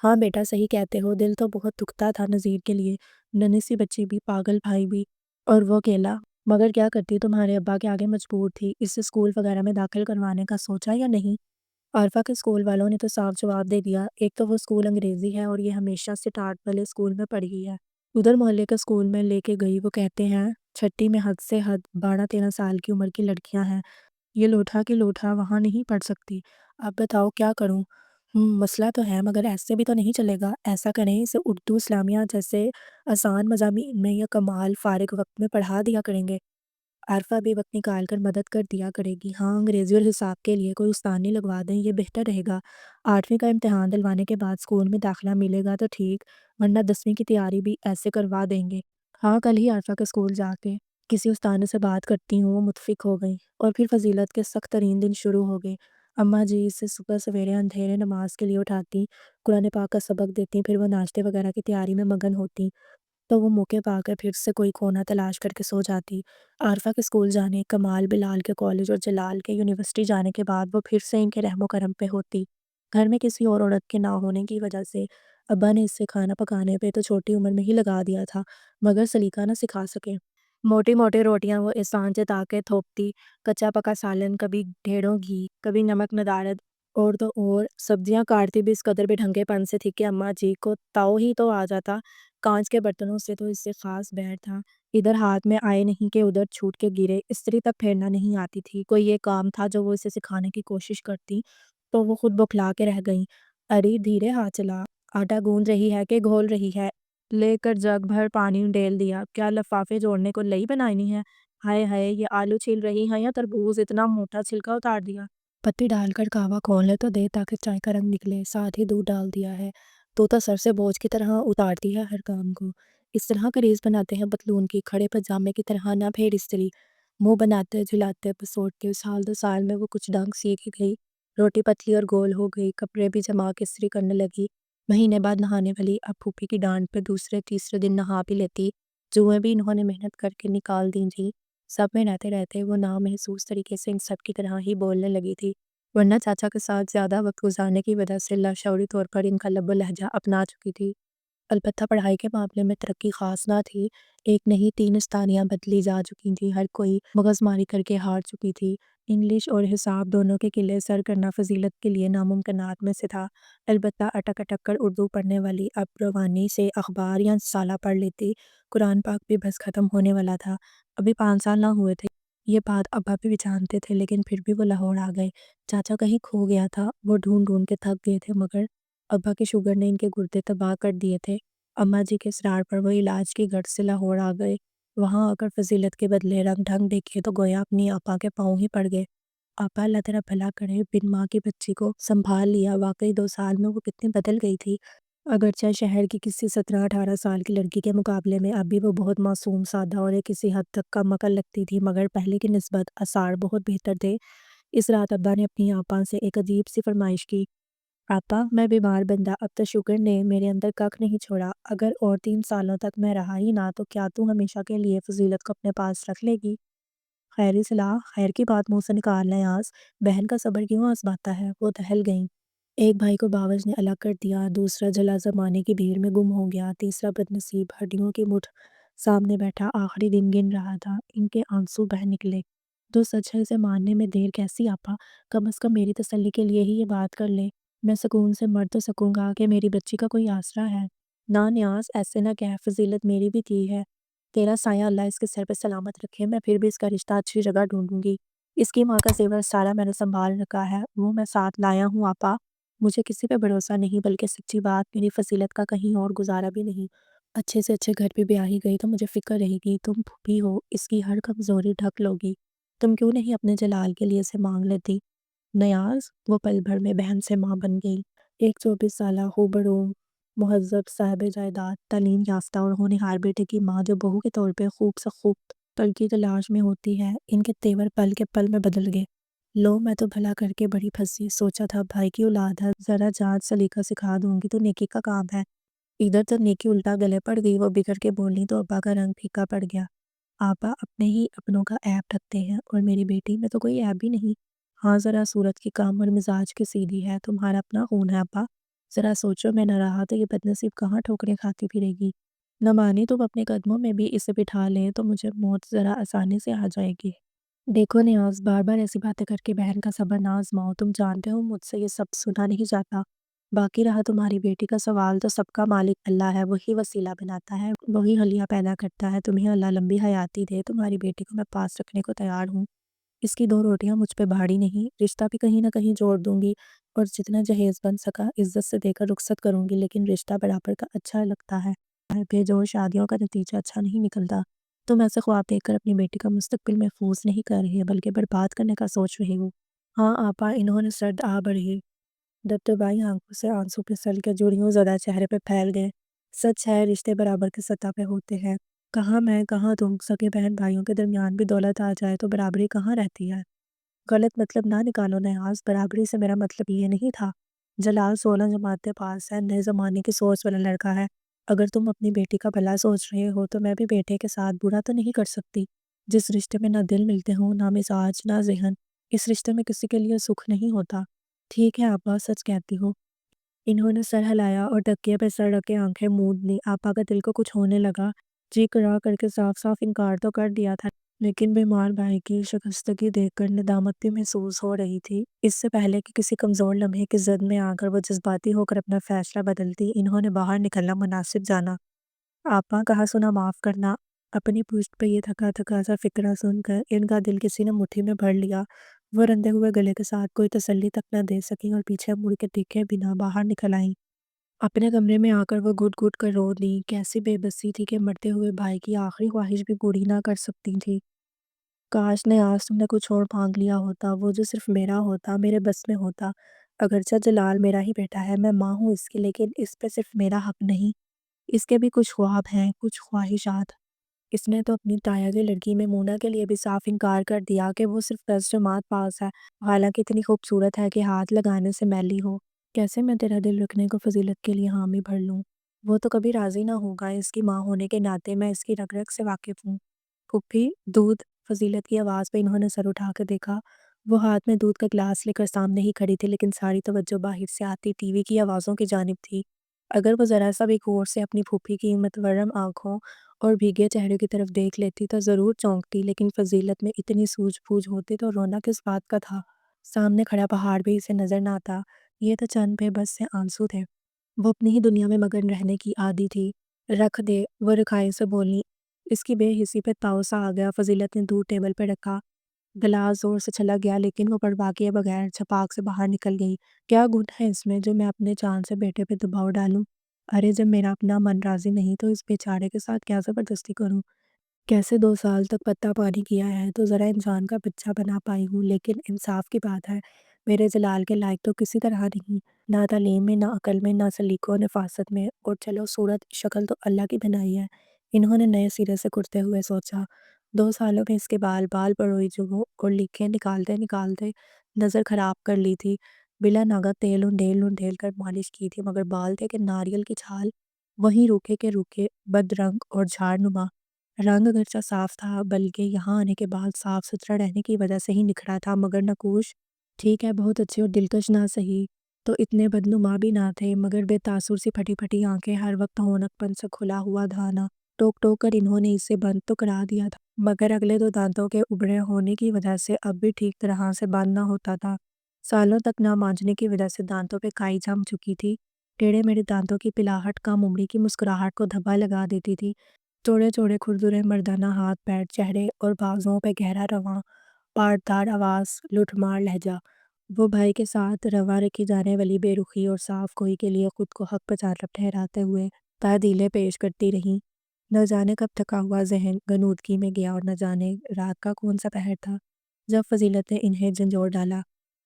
A: ہاں بیٹا، صحیح کہتے ہو، دل تو بہت دکھتا تھا نذیر کے لیے، ننھی سی بچی بھی، پاگل بھائی بھی، اور وہ اکیلا۔ مگر کیا کرتی، تمہارے ابا کے آگے مجبور تھی۔ اسے اسکول وغیرہ میں داخل کروانے کا سوچا یا نہیں؟ عارفہ کے اسکول والوں نے تو صاف جواب دے دیا، ایک تو وہ اسکول انگریزی ہے اور یہ ہمیشہ سے ٹاٹ والے اسکول میں پڑھی ہے۔ ادھر محلے کے اسکول میں لے کے گئی، وہ کہتے ہیں چھٹی میں حد سے حد 12-13 سال کی عمر کی لڑکیاں ہیں، یہ لوٹھا کی لوٹھا وہاں نہیں پڑھ سکتی۔ اب بتاؤ کیا کروں؟ مسئلہ تو ہے، مگر ایسے بھی تو نہیں چلے گا۔ ایسا کریں، اسے اردو اسلامیہ جیسے آسان مضامین میں یا کمال فارغ وقت میں پڑھا دیا کریں گے۔ عارفہ بھی وقت نکال کر مدد کر دیا کرے گی۔ ہاں، انگریزی اور حساب کے لیے کوئی استانی لگوا دیں، یہ بہتر رہے گا۔ 8ویں کا امتحان دلوانے کے بعد اسکول میں داخلہ ملے گا تو ٹھیک، ورنہ 10ویں کی تیاری بھی ایسے کروا دیں گے۔ ہاں، کل ہی عارفہ کے اسکول جا کے کسی استانے سے بات کرتی ہوں، وہ متفق ہو گئی۔ اور پھر فضیلت کے سخت ترین دن شروع ہو گئے۔ اماں جی اسے صبح سویرے اندھیرے نماز کے لیے اٹھاتی، قرآن پاک کا سبق دیتی، پھر وہ ناشتے وغیرہ کی تیاری میں مگن ہوتی تو وہ موقع پا کر پھر سے کوئی کونا تلاش کر کے سو جاتی۔ عارفہ کے اسکول جانے، کمال بلال کے کالج اور جلال کے یونیورسٹی جانے کے بعد وہ پھر سے ان کے رحم و کرم پہ ہوتی۔ گھر میں کسی اور عورت کے نہ ہونے کی وجہ سے ابا نے اس سے کھانا پکانے پہ تو چھوٹی عمر میں ہی لگا دیا تھا، مگر سلیقہ نہ سکھا سکے۔ موٹی موٹی روٹیاں وہ احسان جتا کے تھوپتی، کچا پکا سالن، کبھی ڈھیروں گھی، کبھی نمک ندارد، اور تو اور سبزیاں کاٹتی بھی اس قدر بے ڈھنگے پن سے تھی کہ اماں جی کو تاؤ ہی تو آ جاتا۔ کانچ کے برتنوں سے تو اس سے خاص بیر تھا، ادھر ہاتھ میں آئے نہیں کہ ادھر چھوٹ کے گرے۔ استری تک پھیرنا نہیں آتی تھی، کوئی یہ کام تھا جو وہ اسے سکھانے کی کوشش کرتی تو وہ خود بوکھلا کے رہ گئی۔ اری دھیرے ہاتھ چلا، آٹا گوندھ رہی ہے کہ گھول رہی ہے؟ لے کر جگ بھر پانی ڈیل دیا، کیا لفافے جوڑنے کو لئی بنانی ہے؟ ہائے ہائے، یہ آلو چھیل رہی ہیں یا تربوز؟ اتنا موٹا چھلکا اتار دیا۔ پتی ڈال کر کہوا کھول لے تو دے تاکہ چائے کا رنگ نکلے، ساتھ ہی دودھ ڈال دیا ہے۔ تو سر سے بوجھ کی طرح اتارتی ہے ہر کام کو۔ اس طرح قریض بناتے ہیں پتلون کی، کھڑے پجامے کی طرح نہ پھیر استری۔ منہ بناتے جھلاتے پسوڑتے سال 2 سال میں وہ کچھ ڈنگ سیکھ گئی، روٹی پتلی اور گول ہو گئی، کپڑے بھی جما کے استری کرنے لگی۔ مہینے بعد نہانے والی، اب پھوپھی کی ڈانٹ پہ دوسرے تیسرے دن نہا بھی لیتی۔ جوئیں بھی انہوں نے محنت کر کے نکال دی تھی۔ سب میں رہتے رہتے وہ نامحسوس طریقے سے ان سب کی طرح ہی بولنے لگی تھی، ورنہ چاچا کے ساتھ زیادہ وقت گزارنے کی وجہ سے لاشعوری طور پر ان کا لب و لہجہ اپنا چکی تھی۔ البتہ پڑھائی کے معاملے میں ترقی خاص نہ تھی، ایک نہیں 3 استانیاں بدلی جا چکی تھیں، ہر کوئی مغز ماری کر کے ہار چکی تھی۔ انگلش اور حساب دونوں کے قلعے سر کرنا فضیلت کے لیے ناممکنات میں سے تھا۔ البتہ اٹک اٹک کر اردو پڑھنے والی اب روانی سے اخبار یا رسالہ پڑھ لیتی۔ قرآن پاک بھی بس ختم ہونے والا تھا، ابھی 5 سال نہ ہوئے تھے۔ یہ بات ابا بھی جانتے تھے، لیکن پھر بھی وہ لاہور آ گئے۔ چاچا کہیں کھو گیا تھا، وہ ڈھونڈ ڈھونڈ کے تھک گئے تھے، مگر ابا کی شوگر نے ان کے گردے تباہ کر دیے تھے۔ اماں جی کے اصرار پر وہ علاج کی غرض سے لاہور آ گئے۔ وہاں آ کر فضیلت کے بدلے رنگ ڈھنگ دیکھے تو گویا اپنی آپا کے پاؤں ہی پڑ گئے۔ آپا اللہ تیرا بھلا کرے، بن ماں کی بچی کو سنبھال لیا، واقعی 2 سال میں وہ کتنی بدل گئی تھی۔ اگرچہ شہر کی کسی 17-18 سال کی لڑکی کے مقابلے میں اب بھی وہ بہت معصوم سادہ اور ایک کسی حد تک کم عقل لگتی تھی، مگر پہلے کی نسبت آثار بہت بہتر تھے۔ اس رات ابا نے اپنی آپا سے ایک عجیب سی فرمائش کی، آپا میں بیمار بندہ، اب تو شوگر نے میرے اندر ککھ نہیں چھوڑا، اگر اور 3 سالوں تک میں رہا ہی نہ تو کیا تو ہمیشہ کے لیے فضیلت کو اپنے پاس رکھ لے گی؟ خیری صلاح، خیر کی بات منہ سے نکال لیں آز، بہن کا صبر کیوں آزماتا ہے؟ وہ دہل گئیں۔ ایک بھائی کو باوج نے الگ کر دیا، دوسرا جلا زمانے کی بھیڑ میں گم ہو گیا، تیسرا بدنصیب ہڈیوں کی مٹھ سامنے بیٹھا آخری دن گن رہا تھا۔ ان کے آنسو بہہ نکلے۔ تو سچ ہے اسے ماننے میں دیر کیسی آپا، کم از کم میری تسلی کے لیے ہی یہ بات کر لے، میں سکون سے مر تو سکوں گا کہ میری بچی کا کوئی آسرا ہے۔ نہ نیاز ایسے نہ کہہ، فضیلت میری بھی کی ہے، تیرا سایہ اللہ اس کے سر پہ سلامت رکھے، میں پھر بھی اس کا رشتہ اچھی جگہ ڈھونڈوں گی۔ اس کی ماں کا زیور سارا میں نے سنبھال رکھا ہے، وہ میں ساتھ لایا ہوں آپا، مجھے کسی پہ بھروسہ نہیں، بلکہ سچی بات میری فضیلت کا کہیں اور گزارا بھی نہیں۔ اچھے سے اچھے گھر پہ بیاہی گئی تو مجھے فکر رہے گی، تم بھی ہو، اس کی ہر کمزوری ڈھک لوگی، تم کیوں نہیں اپنے جلال کے لیے اسے مانگ لیتی؟ نیاز وہ پل بھر میں بہن سے ماں بن گئی، ایک 24 سالہ ہوبڑو مہذب صاحب جائیداد تعلیم یافتہ اور ہونہار بیٹے کی ماں جو بہو کے طور پہ خوب سے خوب پل کی تلاش میں ہوتی ہے، ان کے تیور پل کے پل میں بدل گئے۔ لو میں تو بھلا کر کے بڑی پھنسی، سوچا تھا بھائی کی اولاد ہے، ذرا جانچ سلیقہ سکھا دوں گی تو نیکی کا کام ہے، ادھر تو نیکی الٹا گلے پڑ گئی، وہ بگڑ کے بولی تو ابا کا رنگ پھیکا پڑ گیا۔ آپا اپنے ہی اپنوں کا عیب ڈھکتے ہیں، اور میری بیٹی میں تو کوئی عیب بھی نہیں، ہاں ذرا صورت کی کام اور مزاج کی سیدھی ہے، تمہارا اپنا خون ہے آپا، ذرا سوچو میں نہ رہا تو یہ بدنصیب کہاں ٹھوکریں کھاتی پھرے گی، نہ مانی تم اپنے قدموں میں بھی اسے بٹھا لیں تو مجھے موت ذرا آسانی سے آ جائے گی۔ دیکھو نیاز، بار بار ایسی باتیں کر کے بہن کا صبر نہ آزماؤ، تم جانتے ہو مجھ سے یہ سب سنا نہیں جاتا۔ باقی رہا تمہاری بیٹی کا سوال، تو سب کا مالک اللہ ہے، وہی وسیلہ بناتا ہے، وہی حلیہ پیدا کرتا ہے، تمہیں اللہ لمبی حیاتی دے، تمہاری بیٹی کو میں پاس رکھنے کو تیار ہوں، اس کی 2 روٹیاں مجھ پہ بھاری نہیں، رشتہ بھی کہیں نہ کہیں جوڑ دوں گی، اور جتنا جہیز بن سکا عزت سے دے کر رخصت کروں گی، لیکن رشتہ برابر کا اچھا لگتا ہے، بے جوڑ شادیوں کا نتیجہ اچھا نہیں نکلتا۔ تم ایسے خواب دیکھ کر اپنی بیٹی کا مستقبل محفوظ نہیں کر رہے بلکہ برباد کرنے کا سوچ رہی ہوں۔ ہاں آپا، انہوں نے سرد آ بڑھی، دبدبائی آنکھوں سے آنسو پھسل کے جوڑیوں زدہ چہرے پہ پھیل گئے۔ سچ ہے رشتے برابر کی سطح پہ ہوتے ہیں، کہاں میں کہاں تم، سگے بہن بھائیوں کے درمیان بھی دولت آ جائے تو برابری کہاں رہتی ہے؟ غلط مطلب نہ نکالو نیاز، برابری سے میرا مطلب یہ نہیں تھا۔ جلال 16 جماعتیں پاس ہے، نئے زمانے کی سوچ والا لڑکا ہے، اگر تم اپنی بیٹی کا بھلا سوچ رہے ہو تو میں بھی بیٹے کے ساتھ برا تو نہیں کر سکتی۔ جس رشتے میں نہ دل ملتے ہوں، نہ مزاج، نہ ذہن، اس رشتے میں کسی کے لیے سکھ نہیں ہوتا۔ ٹھیک ہے آپا، سچ کہتی ہو۔ انہوں نے سر ہلایا اور تکیے پہ سر رکھ کے آنکھیں موند لی۔ آپا کا دل کو کچھ ہونے لگا، جی کرا کر کے صاف صاف انکار تو کر دیا تھا، لیکن بیمار بھائی کی شکستگی دیکھ کر ندامت بھی محسوس ہو رہی تھی۔ اس سے پہلے کہ کسی کمزور لمحے کی زد میں آ کر وہ جذباتی ہو کر اپنا فیصلہ بدلتی، انہوں نے باہر نکلنا مناسب جانا۔ آپا کہا سنا معاف کرنا۔ اپنی پشت پہ یہ تھکا تھکا سا فکرہ سن کر ان کا دل کسی نے مٹھی میں بھر لیا، وہ رندے ہوئے گلے کے ساتھ کوئی تسلی تک نہ دے سکیں اور پیچھے مڑ کے دیکھے بنا باہر نکل آئیں۔ اپنے کمرے میں آ کر وہ گھٹ گھٹ کر رو دی، کیسی بے بسی تھی کہ مرتے ہوئے بھائی کی آخری خواہش بھی پوری نہ کر سکتی تھی۔ کاش نیاز تم نے کچھ اور مانگ لیا ہوتا، وہ جو صرف میرا ہوتا، میرے بس میں ہوتا، اگرچہ جلال میرا ہی بیٹا ہے، میں ماں ہوں اس کی، لیکن اس پہ صرف میرا حق نہیں، اس کے بھی کچھ خواب ہیں، کچھ خواہشات۔ اس نے تو اپنی تایا کی لڑکی میں مونا کے لیے بھی صاف انکار کر دیا کہ وہ صرف 10 جماعت پاس ہے، حالانکہ اتنی خوبصورت ہے کہ ہاتھ لگانے سے میلی ہو۔ کیسے میں تیرا دل رکھنے کو فضیلت کے لیے حامی بھر لوں؟ وہ تو کبھی راضی نہ ہوگا، اس کی ماں ہونے کے ناطے میں اس کی رگ رگ سے واقف ہوں۔ پھپھی دودھ، فضیلت کی آواز پہ انہوں نے سر اٹھا کر دیکھا، وہ ہاتھ میں دودھ کا گلاس لے کر سامنے ہی کھڑی تھی، لیکن ساری توجہ باہر سے آتی ٹی وی کی آوازوں کی جانب تھی۔ اگر وہ ذرا سا بھی غور سے اپنی پھوپھی کی متورم آنکھوں اور بھیگے چہرے کی طرف دیکھ لیتی تو ضرور چونکتی، لیکن فضیلت میں اتنی سوجھ بوجھ ہوتی تو رونا کس بات کا تھا؟ سامنے کھڑا پہاڑ بھی اسے نظر نہ آتا، یہ تو چند بے بس سے آنسو تھے۔ وہ اپنی ہی دنیا میں مگن رہنے کی عادی تھی۔ رکھ دے، وہ رکھائی سے بولی۔ اس کی بے حسی پہ تاؤ سا آ گیا، فضیلت نے دودھ ٹیبل پہ رکھا، گلاس زور سے چلا گیا، لیکن وہ پرواہ کیے بغیر چھپاک سے باہر نکل گئی۔ کیا گن ہے اس میں جو میں اپنے جان سے بیٹے پہ دباؤ ڈالوں؟ ارے جب میرا اپنا من راضی نہیں تو اس بیچارے کے ساتھ کیا زبردستی کروں؟ کیسے 2 سال تک پتہ پانی کیا ہے تو ذرا انسان کا بچہ بنا پائی ہوں، لیکن انصاف کی بات ہے میرے جلال کے لائق تو کسی طرح نہیں، نہ تعلیم میں، نہ عقل میں، نہ سلیقہ و نفاست میں، اور چلو صورت شکل تو اللہ کی بنائی ہے۔ انہوں نے نئے سرے سے کرتے ہوئے سوچا، 2 سالوں میں اس کے بال بال پڑوئی جو اور لکھیں نکالتے نکالتے نظر خراب کر لی تھی، بلا ناگہ تیل انڈیل کر مالش کی تھی، مگر بال تھے کہ ناریل کی چھال، وہیں روکھے کے روکھے بد رنگ اور جھاڑ نما۔ رنگ اگرچہ صاف تھا، بلکہ یہاں آنے کے بعد صاف ستھرا رہنے کی وجہ سے ہی نکھرا تھا، مگر نقوش ٹھیک ہے بہت اچھے اور دلکش نہ صحیح تو اتنے بدنما بھی نہ تھے، مگر بے تاثر سی پھٹی پھٹی آنکھیں، ہر وقت ہونک پن سے کھلا ہوا دھانا، ٹوک ٹوک کر انہوں نے اسے بند تو کرا دیا تھا، مگر اگلے دو دانتوں کے ابھرے ہونے کی وجہ سے اب بھی ٹھیک طرح سے بند نہ ہوتا تھا۔ سالوں تک نہ مانجنے کی وجہ سے دانتوں پہ کائی جم چکی تھی۔ ٹیڑھے میڑھے دانتوں کی پلاہٹ کم عمری کی مسکراہٹ کو دھبا لگا دیتی تھی۔ چوڑے چوڑے کھردرے مردانہ ہاتھ پیر، چہرے اور بازوؤں پہ گہرا رواں پارٹدار آواز، لٹھ مار لہجہ۔ وہ بھائی کے ساتھ روا رکھی جانے والی بے رخی اور صاف گوئی کے لیے خود کو حق پچارب ٹھہراتے ہوئے تعدیلیں پیش کرتی رہیں۔ نہ جانے کب تھکا ہوا ذہن غنودگی میں گیا اور نہ جانے رات کا کون سا پہر تھا جب فضیلت نے انہیں جھنجھوڑ ڈالا۔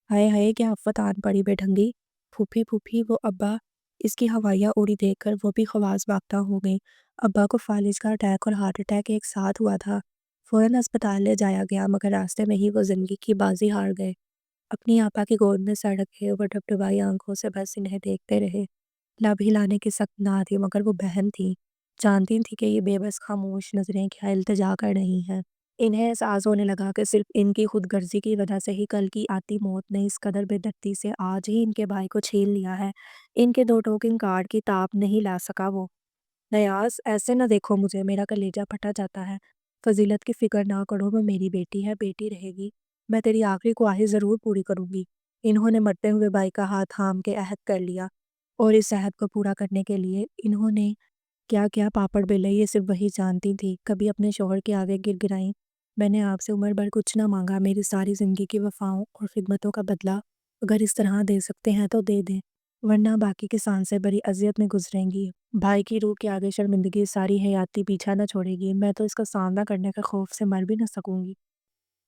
A: ہائے ہائے کیا آفت آن پڑی بے ڈھنگی! پھوپھی پھوپھی وہ ابا! اس کی ہوائیاں اڑی دیکھ کر وہ بھی خواص باختہ ہو گئیں۔ ابا کو فالج کا اٹیک اور ہارٹ اٹیک ایک ساتھ ہوا تھا۔ فوراً ہسپتال لے جایا گیا مگر راستے میں ہی وہ زندگی کی بازی ہار گئے۔ اپنی آپا کی گود میں سڑ رکھے اور ڈبڈبائی آنکھوں سے بس انہیں دیکھتے رہے۔ لب ہلانے کی سخت نہ تھی مگر وہ بہن تھی، جانتی تھی کہ یہ بے بس خاموش نظریں کیا التجا کر رہی ہیں۔ انہیں احساس ہونے لگا کہ صرف ان کی خود غرضی کی وجہ سے ہی کل کی آتی موت نے اس قدر بے دردی سے آج ہی ان کے بھائی کو چھین لیا ہے۔ ان کے دو ٹوکنگ کارڈ کی تاب نہیں لا سکا وہ۔ نیاز ایسے نہ دیکھو مجھے، میرا کلیجہ پھٹا جاتا ہے۔ فضیلت کی فکر نہ کرو، وہ میری بیٹی ہے، بیٹی رہے گی۔ میں تیری آخری خواہش ضرور پوری کروں گی۔ انہوں نے مرتے ہوئے بھائی کا ہاتھ تھام کے عہد کر لیا، اور اس عہد کو پورا کرنے کے لیے انہوں نے کیا کیا پاپڑ بیلے یہ صرف وہی جانتی تھی۔ کبھی اپنے شوہر کے آگے گر گرائیں، میں نے آپ سے عمر بھر کچھ نہ مانگا، میری ساری زندگی کی وفاؤں اور خدمتوں کا بدلہ اگر اس طرح دے سکتے ہیں تو دے دیں، ورنہ باقی کی سانسیں بڑی اذیت میں گزریں گی۔ بھائی کی روح کے آگے شرمندگی ساری حیاتی پیچھا نہ چھوڑے گی، میں تو اس کا سامنا کرنے کے خوف سے مر بھی نہ سکوں گی۔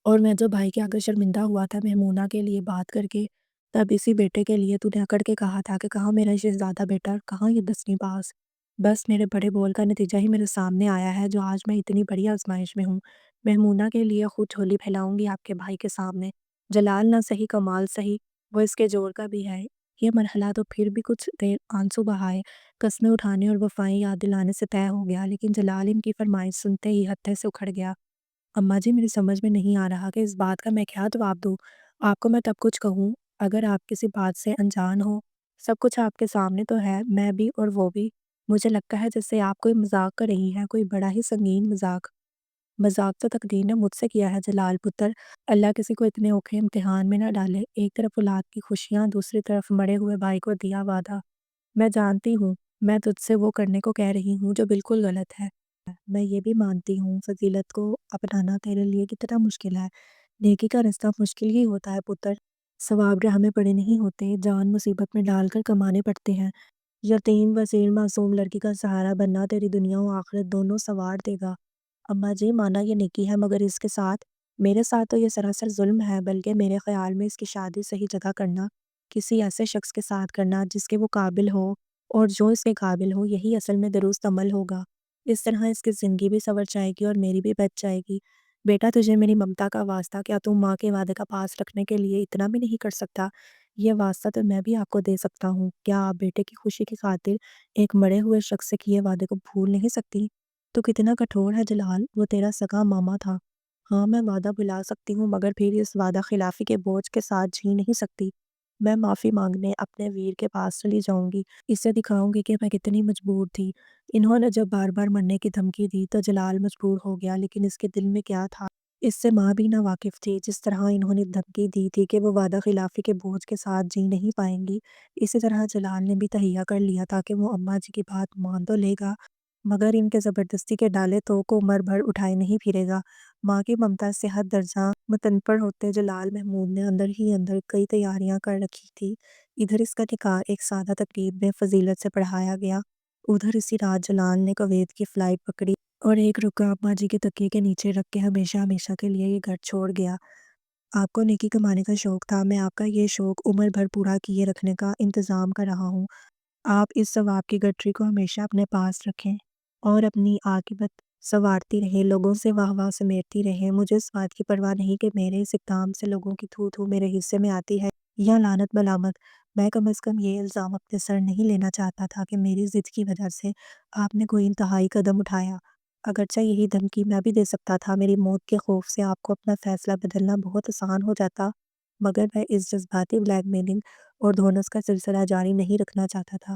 A: اور میں جو بھائی کے آگے شرمندہ ہوا تھا میمونہ کے لیے بات کر کے، تب اسی بیٹے کے لیے تو نے اکڑ کے کہا تھا کہ کہاں میرا شہزادہ بیٹا، کہاں یہ 10ویں پاس۔ بس میرے بڑے بول کا نتیجہ ہی میرے سامنے آیا ہے جو آج میں اتنی بڑی آزمائش میں ہوں۔ میمونہ کے لیے خود جھولی پھیلاؤں گی آپ کے بھائی کے سامنے، جلال نہ سہی کمال سہی، وہ اس کے جوڑ کا بھی ہے۔ یہ مرحلہ تو پھر بھی کچھ دیر آنسو بہائے، قسمیں اٹھانے اور وفائیں یاد دلانے سے طے ہو گیا، لیکن جلال ان کی فرمائش سنتے ہی ہتھے سے اکھڑ گیا۔ اماں جی میری سمجھ میں نہیں آ رہا کہ اس بات کا میں کیا جواب دوں۔ آپ کو میں تب کچھ کہوں اگر آپ کسی بات سے انجان ہو، سب کچھ آپ کے سامنے تو ہے، میں بھی اور وہ بھی۔ مجھے لگتا ہے جیسے آپ کوئی مذاق کر رہی ہیں، کوئی بڑا ہی سنگین مذاق۔ مذاق تو تقدیر نے مجھ سے کیا ہے جلال پتر، اللہ کسی کو اتنے اوکھے امتحان میں نہ ڈالے۔ ایک طرف اولاد کی خوشیاں، دوسری طرف مرے ہوئے بھائی کو دیا وعدہ۔ میں جانتی ہوں میں تجھ سے وہ کرنے کو کہہ رہی ہوں جو بالکل غلط ہے۔ میں یہ بھی مانتی ہوں فضیلت کو اپنانا تیرے لیے کتنا مشکل ہے۔ نیکی کا رستہ مشکل ہی ہوتا ہے پتر، ثواب راہ میں پڑے نہیں ہوتے، جان مصیبت میں ڈال کر کمانے پڑتے ہیں۔ یتیم وسیل معصوم لڑکی کا سہارا بننا تیری دنیا و آخرت دونوں سنوار دے گا۔ اماں جی مانا یہ نیکی ہے مگر اس کے ساتھ میرے ساتھ تو یہ سراسر ظلم ہے، بلکہ میرے خیال میں اس کی شادی صحیح جگہ کرنا، کسی ایسے شخص کے ساتھ کرنا جس کے وہ قابل ہو اور جو اس کے قابل ہو، یہی اصل میں درست عمل ہوگا۔ اس طرح اس کی زندگی بھی سنور جائے گی اور میری بھی بچ جائے گی۔ بیٹا تجھے میری ممتا کا واسطہ، کیا تم ماں کے وعدے کا پاس رکھنے کے لیے اتنا بھی نہیں کر سکتا؟ یہ واسطہ تو میں بھی آپ کو دے سکتا ہوں، کیا آپ بیٹے کی خوشی کی خاطر ایک مرے ہوئے شخص سے کیے وعدے کو بھول نہیں سکتی؟ تو کتنا کٹھور ہے جلال، وہ تیرا سگا ماما تھا۔ ہاں میں وعدہ بھلا سکتی ہوں مگر پھر اس وعدہ خلافی کے بوجھ کے ساتھ جی نہیں سکتی۔ میں معافی مانگنے اپنے ویر کے پاس چلی جاؤں گی، اسے دکھاؤں گی کہ میں کتنی مجبور تھی۔ انہوں نے جب بار بار مرنے کی دھمکی دی تو جلال مجبور ہو گیا، لیکن اس کے دل میں کیا تھا اس سے ماں بھی نہ واقف تھی۔ جس طرح انہوں نے دھمکی دی تھی کہ وہ وعدہ خلافی کے بوجھ کے ساتھ جی نہیں پائیں گی، اسی طرح جلال نے بھی تہیہ کر لیا تھا کہ وہ اماں جی کی بات مان تو لے گا مگر ان کے زبردستی کے ڈالے تو کو عمر بھر اٹھائے نہیں پھرے گا۔ ماں کی ممتا سے حد درجہ متنفر ہوتے جلال محمود نے اندر ہی اندر کئی تیاریاں کر رکھی تھی۔ ادھر اس کا نکاح ایک سادہ تقریب میں فضیلت سے پڑھایا گیا، ادھر اسی رات جلال نے کویت کی فلائٹ پکڑی اور ایک رکا اماں جی کے تکیے کے نیچے رکھ کے ہمیشہ ہمیشہ کے لیے یہ گھر چھوڑ گیا۔ آپ کو نیکی کمانے کا شوق تھا، میں آپ کا یہ شوق عمر بھر پورا کیے رکھنے کا انتظام کر رہا ہوں۔ آپ اس ثواب کی گٹری کو ہمیشہ اپنے پاس رکھیں اور اپنی عاقبت سنوارتی رہیں، لوگوں سے واہ واہ سمیٹتی رہیں۔ مجھے اس بات کی پرواہ نہیں کہ میرے اس اقدام سے لوگوں کی تھو تھو میرے حصے میں آتی ہے یا لعنت ملامت۔ میں کم از کم یہ الزام اپنے سر نہیں لینا چاہتا تھا کہ میری ضد کی وجہ سے آپ نے کوئی انتہائی قدم اٹھایا۔ اگرچہ یہی دھمکی میں بھی دے سکتا تھا، میری موت کے خوف سے آپ کو اپنا فیصلہ بدلنا بہت آسان ہو جاتا، مگر میں اس جذباتی بلیک میلنگ اور دھونس کا سلسلہ جاری نہیں رکھنا چاہتا تھا۔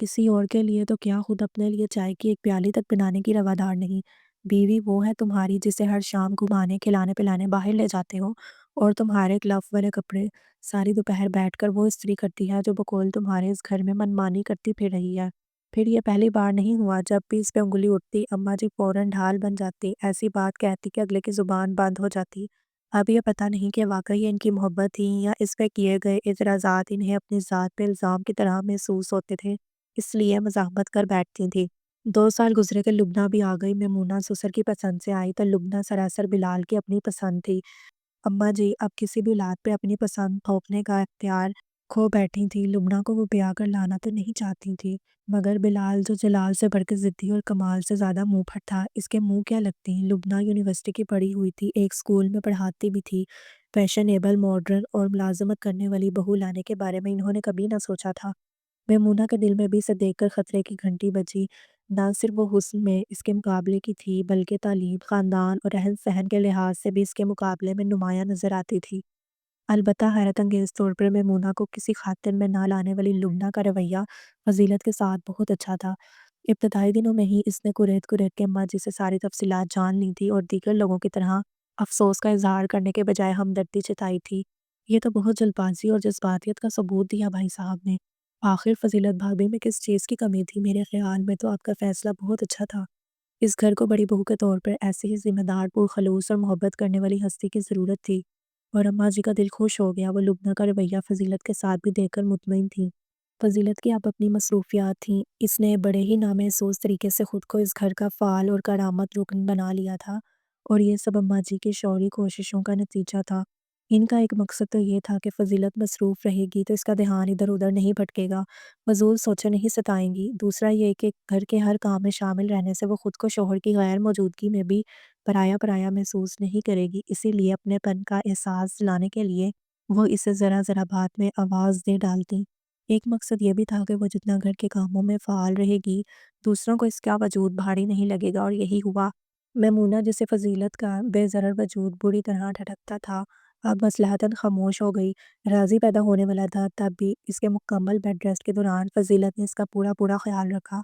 A: کسی اور کے لیے تو کیا، خود اپنے لیے چائے کی ایک پیالی تک بنانے کی روادار نہیں۔ بیوی وہ ہے تمہاری جسے ہر شام گھمانے کھلانے پلانے باہر لے جاتے ہو، اور تمہارے گلف والے کپڑے ساری دوپہر بیٹھ کر وہ استری کرتی ہے جو بقول تمہارے اس گھر میں منمانی کرتی پھر رہی ہے۔ پھر یہ پہلی بار نہیں ہوا، جب بھی اس پہ انگلی اٹھتی اماں جی فوراً ڈھال بن جاتی، ایسی بات کہتی کہ اگلے کی زبان بند ہو جاتی۔ اب یہ پتہ نہیں کہ واقعی یہ ان کی محبت تھی یا اس پہ کیے گئے اعتراضات انہیں اپنی ذات پہ الزام کی طرح محسوس ہوتے تھے، اس لیے مزاحمت کر بیٹھتی تھی۔ 2 سال گزرے کہ لبنہ بھی آ گئی۔ میمونہ سسر کی پسند سے آئی تو لبنہ سراسر بلال کی اپنی پسند تھی۔ اماں جی اب کسی بھی اولاد پہ اپنی پسند تھوپنے کا اختیار کھو بیٹھی تھی۔ لبنہ کو وہ بیاہ کر لانا تو نہیں چاہتی تھی، مگر بلال جو جلال سے بڑھ کے ضدی اور کمال سے زیادہ منہ پھٹ تھا، اس کے منہ کیا لگتی۔ لبنہ یونیورسٹی کی پڑھی ہوئی تھی، ایک اسکول میں پڑھاتی بھی تھی۔ فیشنیبل، ماڈرن اور ملازمت کرنے والی بہو لانے کے بارے میں انہوں نے کبھی نہ سوچا تھا۔ میمونہ کے دل میں بھی اسے دیکھ کر خطرے کی گھنٹی بجی۔ نہ صرف وہ حسن میں اس کے مقابلے کی تھی، بلکہ تعلیم، خاندان اور رہن سہن کے لحاظ سے بھی اس کے مقابلے میں نمایاں نظر آتی تھی۔ البتہ حیرت انگیز طور پر میمونہ کو کسی خاطر میں نہ لانے والی لبنہ کا رویہ فضیلت کے ساتھ بہت اچھا تھا۔ ابتدائی دنوں میں ہی اس نے کریت کریت کے اماں جی سے ساری تفصیلات جان لی تھی اور دیگر لوگوں کی طرح افسوس کا اظہار کرنے کے بجائے ہمدردی جتائی تھی۔ یہ تو بہت جلد بازی اور جذباتیت کا ثبوت دیا بھائی صاحب نے۔ آخر فضیلت بھابی میں کس چیز کی کمی تھی؟ میرے خیال میں تو آپ کا فیصلہ بہت اچھا تھا۔ اس گھر کو بڑی بہو کے طور پر ایسی ہی ذمہ دار، پرخلوص اور محبت کرنے والی ہستی کی ضرورت تھی، اور اماں جی کا دل خوش ہو گیا۔ وہ لبنہ کا رویہ فضیلت کے ساتھ بھی دیکھ کر مطمئن تھی۔ فضیلت کی اب اپنی مصروفیات تھیں۔ اس نے بڑے ہی نامحسوس طریقے سے خود کو اس گھر کا فعال اور کارآمد رکن بنا لیا تھا، اور یہ سب اماں جی کی شوری کوششوں کا نتیجہ تھا۔ ان کا ایک مقصد تو یہ تھا کہ فضیلت مصروف رہے گی تو اس کا دھیان ادھر ادھر نہیں بھٹکے گا، فضول سوچیں نہیں ستائیں گی۔ دوسرا یہ کہ گھر کے ہر کام میں شامل رہنے سے وہ خود کو شوہر کی غیر موجودگی میں بھی پرایا پرایا محسوس نہیں کرے گی، اسی لیے اپنے پن کا احساس دلانے کے لیے وہ اسے ذرا ذرا بات میں آواز دے ڈالتی۔ ایک مقصد یہ بھی تھا کہ وہ جتنا گھر کے کاموں میں فعال رہے گی، دوسروں کو اس کا وجود بھاری نہیں لگے گا، اور یہی ہوا۔ میمونہ جسے فضیلت کا بے ضرر وجود بری طرح ٹھٹکتا تھا، اب مصلحتاً خاموش ہو گئی۔ راضی پیدا ہونے والا تھا، تب بھی اس کے مکمل بیڈ ریسٹ کے دوران فضیلت نے اس کا پورا پورا خیال رکھا۔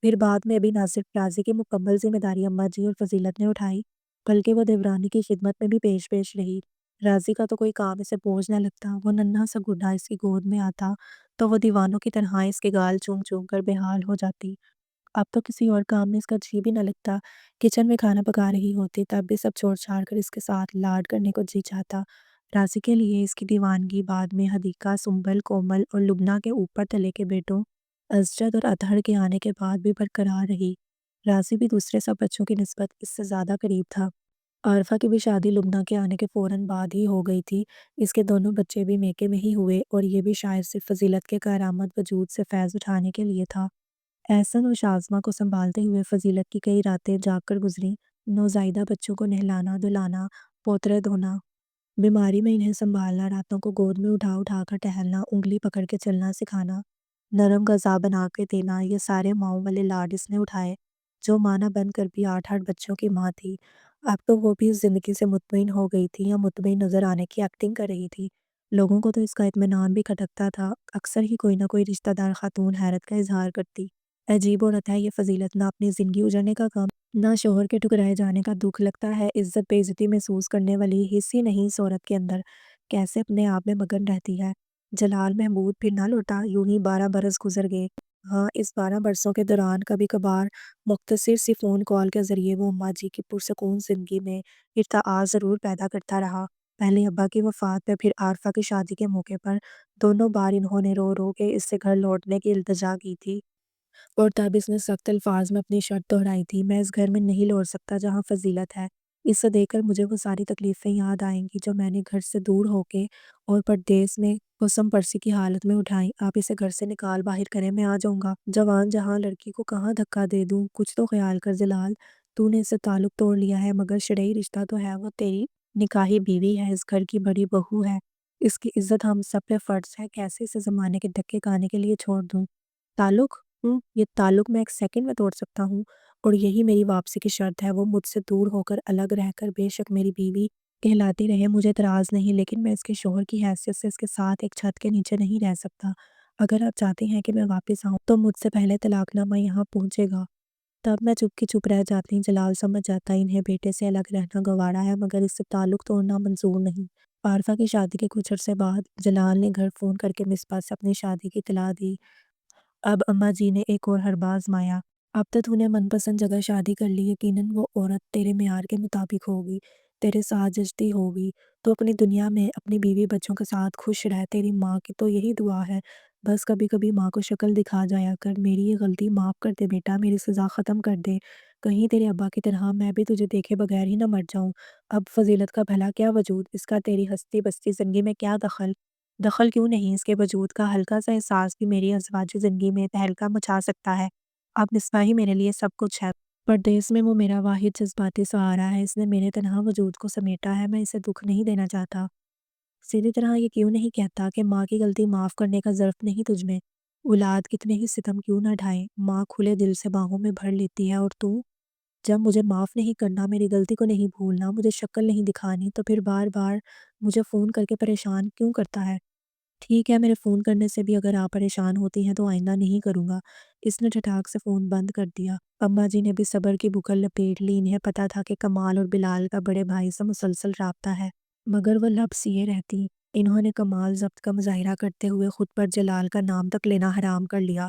A: پھر بعد میں بھی نہ صرف راضی کی مکمل ذمہ داری اماں جی اور فضیلت نے اٹھائی، بلکہ وہ دیورانی کی خدمت میں بھی پیش پیش رہی۔ راضی کا تو کوئی کام اسے بوجھ نہ لگتا، وہ ننھا سا گڈا اس کی گود میں آتا تو وہ دیوانوں کی طرح اس کے گال چوم چوم کر بے حال ہو جاتی۔ اب تو کسی اور کام میں اس کا جی بھی نہ لگتا، کچن میں کھانا پکا رہی ہوتی تب بھی سب چھوڑ چھاڑ کر اس کے ساتھ لاڈ کرنے کو جی چاہتا۔ راضی کے لیے اس کی دیوانگی بعد میں حدیقہ، سنبل، کومل اور لبنہ کے اوپر تلے کے بیٹوں اسجد اور اطہر کے آنے کے بعد بھی برقرار رہی۔ راضی بھی دوسرے سب بچوں کی نسبت اس سے زیادہ قریب تھا۔ عارفہ کی بھی شادی لبنہ کے آنے کے فوراً بعد ہی ہو گئی تھی۔ اس کے دونوں بچے بھی میکے میں ہی ہوئے، اور یہ بھی شاید صرف فضیلت کے کارآمد وجود سے فیض اٹھانے کے لیے تھا۔ احسن اور شازمہ کو سنبھالتے ہوئے فضیلت کی کئی راتیں جاگ کر گزری۔ نوزائیدہ بچوں کو نہلانا دھلانا، پوترے دھونا، بیماری میں انہیں سنبھالنا، راتوں کو گود میں اٹھا اٹھا کر ٹہلنا، انگلی پکڑ کے چلنا سکھانا، نرم غذا بنا کے دینا، یہ سارے ماؤں والے لاڈ اس نے اٹھائے۔ جو ماں نہ بن کر بھی 8 بچوں کی ماں تھی، اب تو وہ بھی اس زندگی سے مطمئن ہو گئی تھی، یا مطمئن نظر آنے کی ایکٹنگ کر رہی تھی۔ لوگوں کو تو اس کا اطمینان بھی کھٹکتا تھا، اکثر ہی کوئی نہ کوئی رشتہ دار خاتون حیرت کا اظہار کرتی، عجیب عورت ہے یہ فضیلت، نہ اپنی زندگی اجڑنے کا غم، نہ شوہر کے ٹکرائے جانے کا دکھ، لگتا ہے عزت بے عزتی محسوس کرنے والی حس ہی نہیں اس عورت کے اندر، کیسے اپنے آپ میں مگن رہتی ہے۔ جلال محمود پھر نہ لوٹا، یوں ہی 12 برس گزر گئے۔ ہاں، اس 12 برسوں کے دوران کبھی کبھار مختصر سی فون کال کے ذریعے وہ اماں جی کی پرسکون زندگی میں ارتعاش ضرور پیدا کرتا رہا۔ پہلے ابا کی وفات پہ، پھر عارفہ کی شادی کے موقع پر، دونوں بار انہوں نے رو رو کے اس سے گھر لوٹنے کی التجا کی تھی، اور تب اس نے سخت الفاظ میں اپنی شرط دہرائی تھی، میں اس گھر میں نہیں لوٹ سکتا جہاں فضیلت ہے۔ اس سے دیکھ کر مجھے وہ ساری تکلیفیں یاد آئیں گی جو میں نے گھر سے دور ہو کے اور پردیس میں قسم پرسی کی حالت میں اٹھائیں۔ آپ اسے گھر سے نکال باہر کریں، میں آ جاؤں گا۔ جوان جہاں لڑکی کو کہاں دھکا دے دوں، کچھ تو خیال کر جلال، تو نے اس سے تعلق توڑ لیا ہے، مگر شرعی رشتہ تو ہے، وہ تیری نکاحی بیوی ہے، اس گھر کی بڑی بہو ہے، اس کی عزت ہم سب پہ فرض ہے، کیسے اسے زمانے کے دھکے کھانے کے لیے چھوڑ دوں؟ تعلق؟ یہ تعلق میں ایک سیکنڈ میں توڑ سکتا ہوں، اور یہی میری واپسی کی شرط ہے۔ وہ مجھ سے دور ہو کر الگ رہ کر بے شک میری بیوی کہلاتی رہے، مجھے اعتراض نہیں، لیکن میں اس کے شوہر کی حیثیت سے اس کے ساتھ ایک چھت کے نیچے نہیں رہ سکتا۔ اگر آپ چاہتے ہیں کہ میں واپس آؤں تو مجھ سے پہلے طلاق نامہ یہاں پہنچے گا۔ تب میں چپ کی چپ رہ جاتی۔ جلال سمجھ جاتا انہیں بیٹے سے الگ رہنا گوارا ہے، مگر اس سے تعلق توڑنا منظور نہیں۔ عارفہ کی شادی کے کچھ عرصے بعد جلال نے گھر فون کر کے مصباح سے اپنی شادی کی اطلاع دی۔ اب اماں جی نے ایک اور حربہ آزمایا۔ اب تو تو نے من پسند جگہ شادی کر لی، یقیناً وہ عورت تیرے معیار کے مطابق ہوگی، تیرے ساتھ جچتی ہوگی، تو اپنی دنیا میں اپنی بیوی بچوں کے ساتھ خوش رہ۔ تیری ماں کی تو یہی دعا ہے، بس کبھی کبھی ماں کو شکل دکھا جایا کر۔ میری یہ غلطی معاف کر دے بیٹا، میری سزا ختم کر دے، کہیں تیرے ابا کی طرح میں بھی تجھے دیکھے بغیر ہی نہ مر جاؤں۔ اب فضیلت کا بھلا کیا وجود، اس کا تیری ہستی بستی زندگی میں کیا دخل؟ دخل کیوں نہیں، اس کے وجود کا ہلکا سا احساس بھی میری ازواجی زندگی میں تہلکہ مچا سکتا ہے۔ اب مصباح ہی میرے لیے سب کچھ ہے۔ پردیس میں وہ میرا واحد جذباتی سہارا ہے، اس نے میرے تنہا وجود کو سمیٹا ہے، میں اسے دکھ نہیں دینا چاہتا۔ سیدھی طرح یہ کیوں نہیں کہتا کہ ماں کی غلطی معاف کرنے کا ظرف نہیں تجھ میں؟ اولاد کتنے ہی ستم کیوں نہ ڈھائے، ماں کھلے دل سے باہوں میں بھر لیتی ہے، اور تو جب مجھے معاف نہیں کرنا، میری غلطی کو نہیں بھولنا، مجھے شکل نہیں دکھانی، تو پھر بار بار مجھے فون کر کے پریشان کیوں کرتا ہے؟ ٹھیک ہے، میرے فون کرنے سے بھی اگر آپ پریشان ہوتی ہیں تو آئندہ نہیں کروں گا۔ اس نے ٹھٹاک سے فون بند کر دیا۔ اماں جی نے بھی صبر کی بکل لپیٹ لی۔ انہیں پتہ تھا کہ کمال اور بلال کا بڑے بھائی سے مسلسل رابطہ ہے، مگر وہ لب سیے رہتی۔ انہوں نے کمال ضبط کا مظاہرہ کرتے ہوئے خود پر جلال کا نام تک لینا حرام کر لیا۔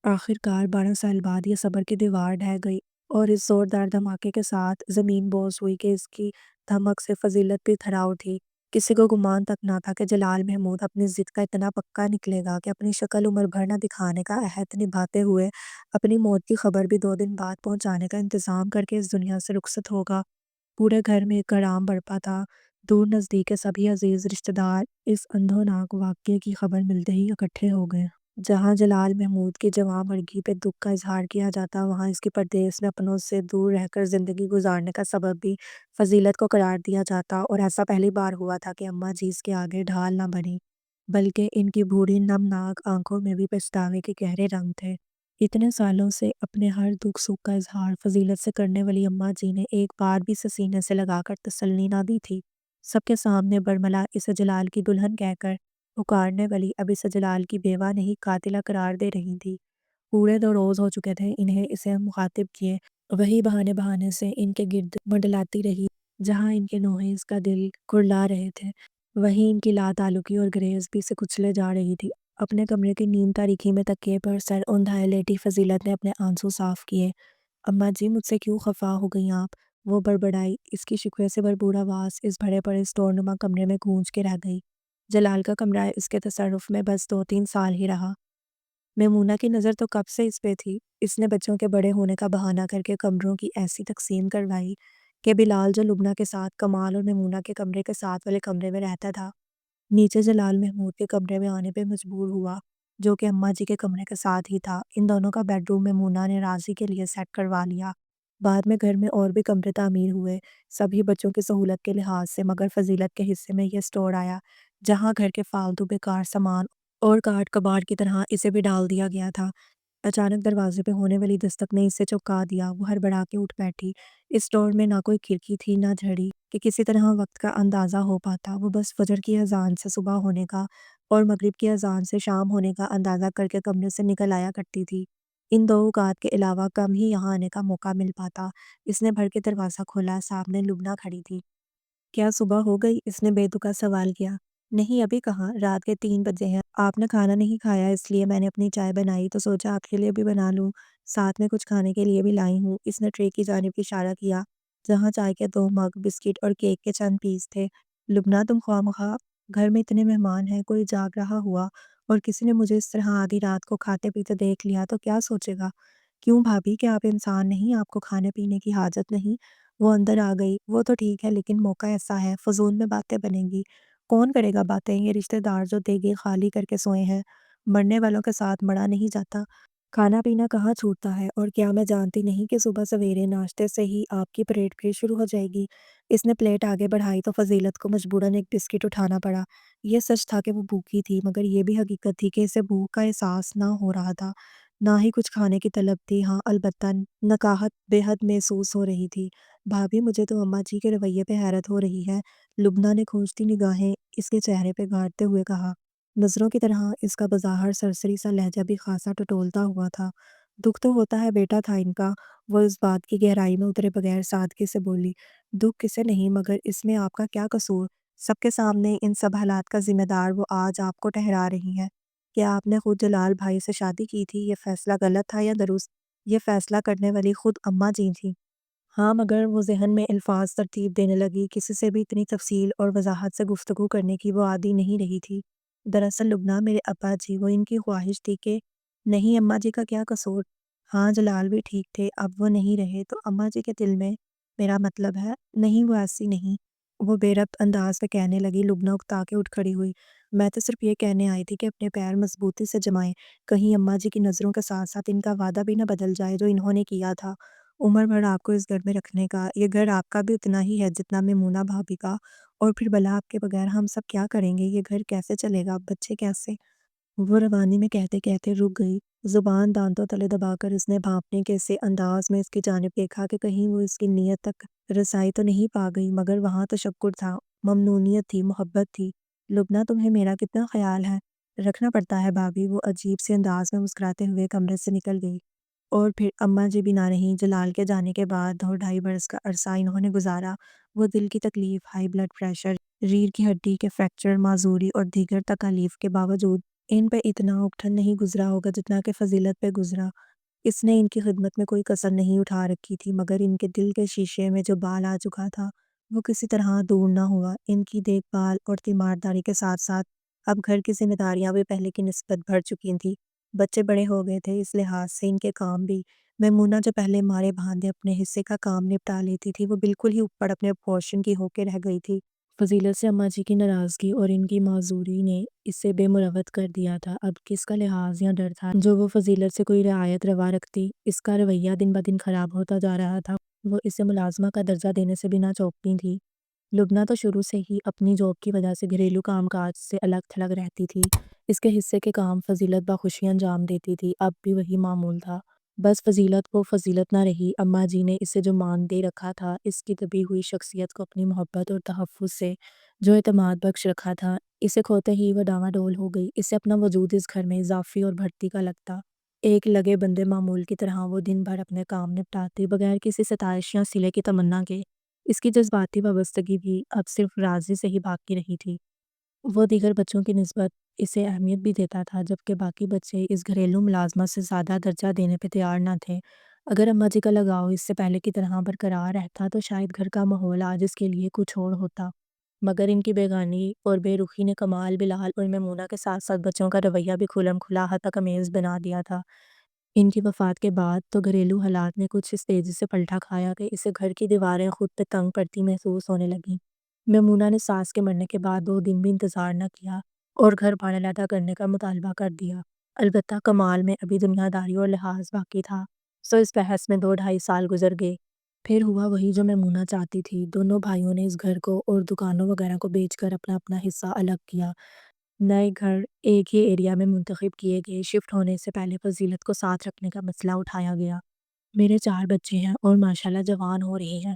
A: آخر کار 12 سال بعد یہ صبر کی دیوار ڈھہ گئی، اور اس زوردار دھماکے کے ساتھ زمین بوس ہوئی کہ اس کی دھمک سے فضیلت بھی تھرا اٹھی۔ کسی کو گمان تک نہ تھا کہ جلال محمود اپنی ضد کا اتنا پکا نکلے گا کہ اپنی شکل عمر بھر نہ دکھانے کا عہد نبھاتے ہوئے اپنی موت کی خبر بھی 2 دن بعد پہنچانے کا انتظام کر کے اس دنیا سے رخصت ہوگا۔ پورے گھر میں ایک کڑام برپا تھا۔ دور نزدیک کے سبھی عزیز رشتہ دار اس اندھوناک واقعے کی خبر ملتے ہی اکٹھے ہو گئے۔ جہاں جلال محمود کی جواں مرگی پہ دکھ کا اظہار کیا جاتا، وہاں اس کی پردیس میں اپنوں سے دور رہ کر زندگی گزارنے کا سبب بھی فضیلت کو قرار دیا جاتا، اور ایسا پہلی بار ہوا تھا کہ اماں جی اس کے آگے ڈھال نہ بنی، بلکہ ان کی بھوری نمناک آنکھوں میں بھی پچھتاوے کے گہرے رنگ تھے۔ اتنے سالوں سے اپنے ہر دکھ سکھ کا اظہار فضیلت سے کرنے والی اماں جی نے ایک بار بھی اسے سینے سے لگا کر تسلی نہ دی تھی۔ سب کے سامنے برملا اسے جلال کی دلہن کہہ کر پکارنے والی اب اسے جلال کی بیوہ نہیں قاتلہ قرار دے رہی تھی۔ پورے 2 روز ہو چکے تھے انہیں اسے مخاطب کیے، وہی بہانے بہانے سے ان کے گرد منڈلاتی رہی۔ جہاں ان کے نوحے اس کا دل کرلا رہے تھے، وہیں ان کی لا تعلقی اور گریز بھی اسے کچلے جا رہی تھی۔ اپنے کمرے کی نیم تاریکی میں تکیے پر سر اوندھائے لیٹی فضیلت نے اپنے آنسو صاف کیے۔ اماں جی، مجھ سے کیوں خفا ہو گئیں آپ؟ وہ بڑبڑائی۔ اس کی شکوے سے بھرپور آواز اس بھرے پڑے اسٹور نما کمرے میں گونج کے رہ گئی۔ جلال کا کمرہ اس کے تصرف میں بس 2-3 سال ہی رہا۔ میمونہ کی نظر تو کب سے اس پہ تھی۔ اس نے بچوں کے بڑے ہونے کا بہانہ کر کے کمروں کی ایسی تقسیم کروائی کہ بلال جو لبنہ کے ساتھ کمال اور میمونہ کے کمرے کے ساتھ والے کمرے میں رہتا تھا، نیچے جلال محمود کے کمرے میں آنے پہ مجبور ہوا، جو کہ اماں جی کے کمرے کے ساتھ ہی تھا۔ ان دونوں کا بیڈ روم میمونہ نے راضی کے لیے سیٹ کروا لیا۔ بعد میں گھر میں اور بھی کمرے تعمیر ہوئے، سبھی بچوں کی سہولت کے لحاظ سے، مگر فضیلت کے حصے میں یہ اسٹور آیا، جہاں گھر کے فالتو بیکار سامان اور کاٹ کباڑ کی طرح اسے بھی ڈال دیا گیا تھا۔ اچانک دروازے پہ ہونے والی دستک نے اسے چونکا دیا۔ وہ ہڑبڑا کے اٹھ بیٹھی۔ اس اسٹور میں نہ کوئی کھڑکی تھی نہ جھڑی کہ کسی طرح وقت کا اندازہ ہو پاتا۔ وہ بس فجر کی اذان سے صبح ہونے کا اور مغرب کی اذان سے شام ہونے کا اندازہ کر کے کمرے سے نکل آیا کرتی تھی۔ ان 2 اوقات کے علاوہ کم ہی یہاں آنے کا موقع مل پاتا۔ اس نے بھر کے دروازہ کھولا، سامنے لبنہ کھڑی تھی۔ کیا صبح ہو گئی؟ اس نے بے تکا سوال کیا۔ نہیں، ابھی کہاں، رات کے 3 بجے ہیں۔ آپ نے کھانا نہیں کھایا، اس لیے میں نے اپنی چائے بنائی تو سوچا آپ کے لیے بھی بنا لوں، ساتھ میں کچھ کھانے کے لیے بھی لائی ہوں۔ اس نے ٹرے کی جانب اشارہ کیا، جہاں چائے کے 2 مگ، بسکٹ اور کیک کے چند پیس تھے۔ لبنہ، تم خواہ مخواہ، گھر میں اتنے مہمان ہیں، کوئی جاگ رہا ہوا اور کسی نے مجھے اس طرح آدھی رات کو کھاتے پیتے دیکھ لیا تو کیا سوچے گا؟ کیوں بھابھی، کہ آپ انسان نہیں، آپ کو کھانے پینے کی حاجت نہیں؟ وہ اندر آ گئی۔ وہ تو ٹھیک ہے، لیکن موقع ایسا ہے، فضول میں باتیں بنیں گی۔ کون کرے گا باتیں؟ یہ رشتہ دار جو دیگے خالی کر کے سوئے ہیں، مرنے والوں کے ساتھ مڑا نہیں جاتا۔ کھانا پینا کہاں چھوٹتا ہے، اور کیا میں جانتی نہیں کہ صبح سویرے ناشتے سے ہی آپ کی پریڈ پھر شروع ہو جائے گی؟ اس نے پلیٹ آگے بڑھائی تو فضیلت کو مجبوراً ایک بسکٹ اٹھانا پڑا۔ یہ سچ تھا کہ وہ بھوکی تھی، مگر یہ بھی حقیقت تھی کہ اسے بھوک کا احساس نہ ہو رہا تھا، نہ ہی کچھ کھانے کی طلب تھی۔ ہاں، البتہ نکاہت بے حد محسوس ہو رہی تھی۔ بھابھی، مجھے تو اماں جی کے رویے پہ حیرت ہو رہی ہے، لبنہ نے کھوجتی نگاہیں اس کے چہرے پہ گاڑتے ہوئے کہا۔ نظروں کی طرح اس کا بظاہر سرسری سا لہجہ بھی خاصا ٹٹولتا ہوا تھا۔ دکھ تو ہوتا ہے بیٹا تھا ان کا۔ وہ اس بات کی گہرائی میں اترے بغیر سادگی سے بولی۔ دکھ کسے نہیں، مگر اس میں آپ کا کیا قصور؟ سب کے سامنے ان سب حالات کا ذمہ دار وہ آج آپ کو ٹھہرا رہی ہیں۔ کیا آپ نے خود جلال بھائی سے شادی کی تھی؟ یہ فیصلہ غلط تھا یا درست؟ یہ فیصلہ کرنے والی خود اماں جی تھیں۔ ہاں، مگر وہ ذہن میں الفاظ ترتیب دینے لگی۔ کسی سے بھی اتنی تفصیل اور وضاحت سے گفتگو کرنے کی وہ عادی نہیں رہی تھی۔ دراصل لبنہ، میرے ابا جی، وہ ان کی خواہش تھی کہ… نہیں، اماں جی کا کیا قصور؟ ہاں، جلال بھی ٹھیک تھے، اب وہ نہیں رہے تو اماں جی کے دل میں… میرا مطلب ہے… نہیں، وہ ایسی نہیں۔ وہ بے ربط انداز میں کہنے لگی۔ لبنہ اکتا کے اٹھ کھڑی ہوئی۔ میں تو صرف یہ کہنے آئی تھی کہ اپنے پیر مضبوطی سے جمائیں، کہیں اماں جی کی نظروں کے ساتھ ساتھ ان کا وعدہ بھی نہ بدل جائے جو انہوں نے کیا تھا عمر بھر آپ کو اس گھر میں رکھنے کا۔ یہ گھر آپ کا بھی اتنا ہی ہے جتنا میمونہ بھابھی کا، اور پھر بھلا آپ کے بغیر ہم سب کیا کریں گے؟ یہ گھر کیسے چلے گا؟ بچے کیسے؟ وہ روانی میں کہتے کہتے رک گئی۔ زبان دانتوں تلے دبا کر اس نے بھانپنے کے سے انداز میں اس کی جانب دیکھا کہ کہیں وہ اس کی نیت تک رسائی تو نہیں پا گئی، مگر وہاں تشکر تھا، ممنونیت تھی، محبت تھی۔ لبنہ، تمہیں میرا کتنا خیال ہے؟ رکھنا پڑتا ہے بھابھی۔ وہ عجیب سے انداز میں مسکراتے ہوئے کمرے سے نکل گئی۔ اور پھر اماں جی بھی نہ رہیں۔ جلال کے جانے کے بعد 2-2.5 برس کا عرصہ انہوں نے گزارا۔ وہ دل کی تکلیف، ہائی بلڈ پریشر، ریڑھ کی ہڈی کے فریکچر، معذوری اور دیگر تکالیف کے باوجود ان پہ اتنا اکٹھن نہیں گزرا ہوگا جتنا کہ فضیلت پہ گزرا۔ اس نے ان کی خدمت میں کوئی کسر نہیں اٹھا رکھی تھی، مگر ان کے دل کے شیشے میں جو بال آ چکا تھا وہ کسی طرح دور نہ ہوا۔ ان کی دیکھ بھال اور تیمارداری کے ساتھ ساتھ اب گھر کی ذمہ داریاں بھی پہلے کی نسبت بڑھ چکی تھیں۔ بچے بڑے ہو گئے تھے، اس لحاظ سے ان کے کام بھی۔ میمونہ جو پہلے مارے بھاندے اپنے حصے کا کام نپٹا لیتی تھی، وہ بالکل ہی اوپر اپنے پورشن کی ہو کے رہ گئی تھی۔ فضیلت سے اماں جی کی ناراضگی اور ان کی معذوری نے اسے بے مروت کر دیا تھا۔ اب کس کا لحاظ یا ڈر تھا جو وہ فضیلت سے کوئی رعایت روا رکھتی؟ اس کا رویہ دن بدن خراب ہوتا جا رہا تھا۔ وہ اسے ملازمہ کا درجہ دینے سے بھی نہ چوکتی تھی۔ لبنہ تو شروع سے ہی اپنی جاب کی وجہ سے گھریلو کام کاج سے الگ تھلگ رہتی تھی۔ اس کے حصے کے کام فضیلت بخوشی انجام دیتی تھی۔ اب بھی وہی معمول تھا، بس فضیلت کو فضیلت نہ رہی۔ اماں جی نے اسے جو مان دے رکھا تھا، اس کی دبی ہوئی شخصیت کو اپنی محبت اور تحفظ سے جو اعتماد بخش رکھا تھا، اسے کھوتے ہی وہ ڈاواڈول ہو گئی۔ اسے اپنا وجود اس گھر میں اضافی اور بھرتی کا لگتا۔ ایک لگے بندے معمول کی طرح وہ دن بھر اپنے کام نپٹاتی، بغیر کسی ستائش یا صلے کی تمنا کے۔ اس کی جذباتی وابستگی بھی اب صرف راضی سے ہی باقی رہی تھی۔ وہ دیگر بچوں کی نسبت اسے اہمیت بھی دیتا تھا، جبکہ باقی بچے اس گھریلو ملازمت سے زیادہ درجہ دینے پہ تیار نہ تھے۔ اگر اماں جی کا لگاؤ اس سے پہلے کی طرح برقرار رہتا تو شاید گھر کا ماحول آج اس کے لیے کچھ اور ہوتا، مگر ان کی بیگانی اور بے رخی نے کمال، بلال اور میمونہ کے ساتھ ساتھ بچوں کا رویہ بھی کھلم کھلا ہتک امیز بنا دیا تھا۔ ان کی وفات کے بعد تو گھریلو حالات نے کچھ اس تیزی سے پلٹا کھایا کہ اسے گھر کی دیواریں خود پہ تنگ پڑتی محسوس ہونے لگیں۔ میمونہ نے ساس کے مرنے کے بعد 2 دن بھی انتظار نہ کیا اور گھر بھاڑے علیحدہ کرنے کا مطالبہ کر دیا۔ البتہ کمال میں ابھی دنیا داری اور لحاظ باقی تھا، سو اس بحث میں 2-2.5 سال گزر گئے۔ پھر ہوا وہی جو میمونہ چاہتی تھی۔ دونوں بھائیوں نے اس گھر کو اور دکانوں وغیرہ کو بیچ کر اپنا اپنا حصہ الگ کیا۔ نئے گھر ایک ہی ایریا میں منتخب کیے گئے۔ شفٹ ہونے سے پہلے فضیلت کو ساتھ رکھنے کا مسئلہ اٹھایا گیا۔ میرے 4 بچے ہیں اور ماشاءاللہ جوان ہو رہے ہیں۔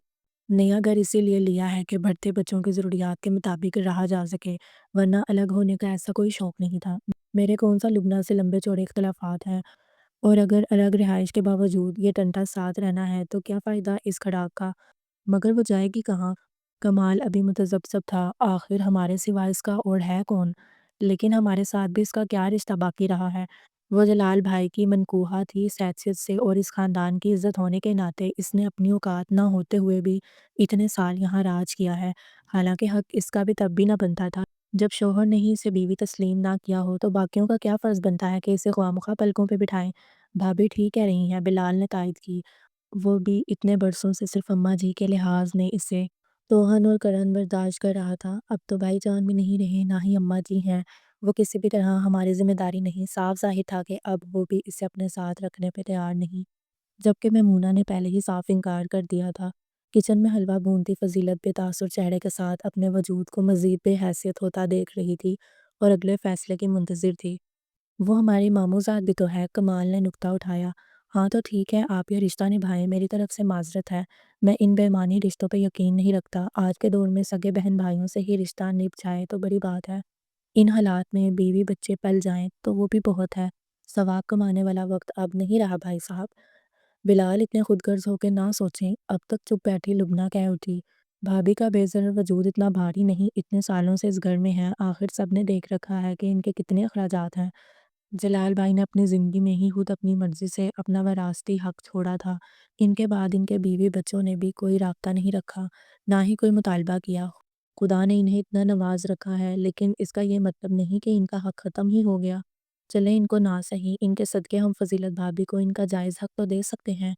A: نیا گھر اسی لیے لیا ہے کہ بڑھتے بچوں کی ضروریات کے مطابق رہا جا سکے، ورنہ الگ ہونے کا ایسا کوئی شوق نہیں تھا۔ میرے کون سا لبنہ سے لمبے چوڑے اختلافات ہیں، اور اگر الگ رہائش کے باوجود یہ ٹنٹا ساتھ رہنا ہے تو کیا فائدہ اس کھڑاک کا؟ مگر وہ جائے گی کہاں؟ کمال ابھی متذبذب تھا۔ آخر ہمارے سوا اس کا اور ہے کون؟ لیکن ہمارے ساتھ بھی اس کا کیا رشتہ باقی رہا ہے؟ وہ جلال بھائی کی منکوحہ تھی اس حیثیت سے، اور اس خاندان کی عزت ہونے کے ناطے اس نے اپنی اوقات نہ ہوتے ہوئے بھی اتنے سال یہاں راج کیا ہے۔ حالانکہ حق اس کا بھی تب بھی نہ بنتا تھا جب شوہر نے ہی اسے بیوی تسلیم نہ کیا ہو، تو باقیوں کا کیا فرض بنتا ہے کہ اسے خواہ پلکوں پہ بٹھائیں؟ بھابھی ٹھیک کہہ رہی ہیں، بلال نے تائید کی۔ وہ بھی اتنے برسوں سے صرف اماں جی کے لحاظ نے اسے توہن اور کرہن برداشت کر رہا تھا۔ اب تو بھائی جان بھی نہیں رہے، نہ ہی اماں جی ہیں۔ وہ کسی بھی طرح ہماری ذمہ داری نہیں۔ صاف ظاہر تھا کہ اب وہ بھی اسے اپنے ساتھ رکھنے پہ تیار نہیں، جبکہ میمونہ نے پہلے ہی صاف انکار کر دیا تھا۔ کچن میں حلوہ بھونتی فضیلت بے تاثر چہرے کے ساتھ اپنے وجود کو مزید بے حیثیت ہوتا دیکھ رہی تھی اور اگلے فیصلے کی منتظر تھی۔ وہ ہماری ماموزاد بھی تو ہے، کمال نے نکتہ اٹھایا۔ ہاں تو ٹھیک ہے، آپ یہ رشتہ نبھائیں، میری طرف سے معذرت ہے۔ میں ان بے ایمانی رشتوں پہ یقین نہیں رکھتا۔ آج کے دور میں سگے بہن بھائیوں سے ہی رشتہ نبھ جائے تو بڑی بات ہے۔ ان حالات میں بیوی بچے پل جائیں تو وہ بھی بہت ہے۔ ثواب کمانے والا وقت اب نہیں رہا بھائی صاحب۔ بلال اتنے خود غرض ہو کے نہ سوچیں، اب تک چپ بیٹھی لبنہ کہہ اٹھی، بھابی کا بے ضرر وجود اتنا بھاری نہیں، اتنے سالوں سے اس گھر میں ہے، آخر سب نے دیکھ رکھا ہے کہ ان کے کتنے اخراجات ہیں۔ جلال بھائی نے اپنی زندگی میں ہی خود اپنی مرضی سے اپنا وراثتی حق چھوڑا تھا، ان کے بعد ان کے بیوی بچوں نے بھی کوئی رابطہ نہیں رکھا، نہ ہی کوئی مطالبہ کیا۔ خدا نے انہیں اتنا نواز رکھا ہے، لیکن اس کا یہ مطلب نہیں کہ ان کا حق ختم ہی ہو گیا۔ چلیں ان کو نہ سہی، ان کے صدقے ہم فضیلت بھابی کو ان کا جائز حق تو دے سکتے ہیں۔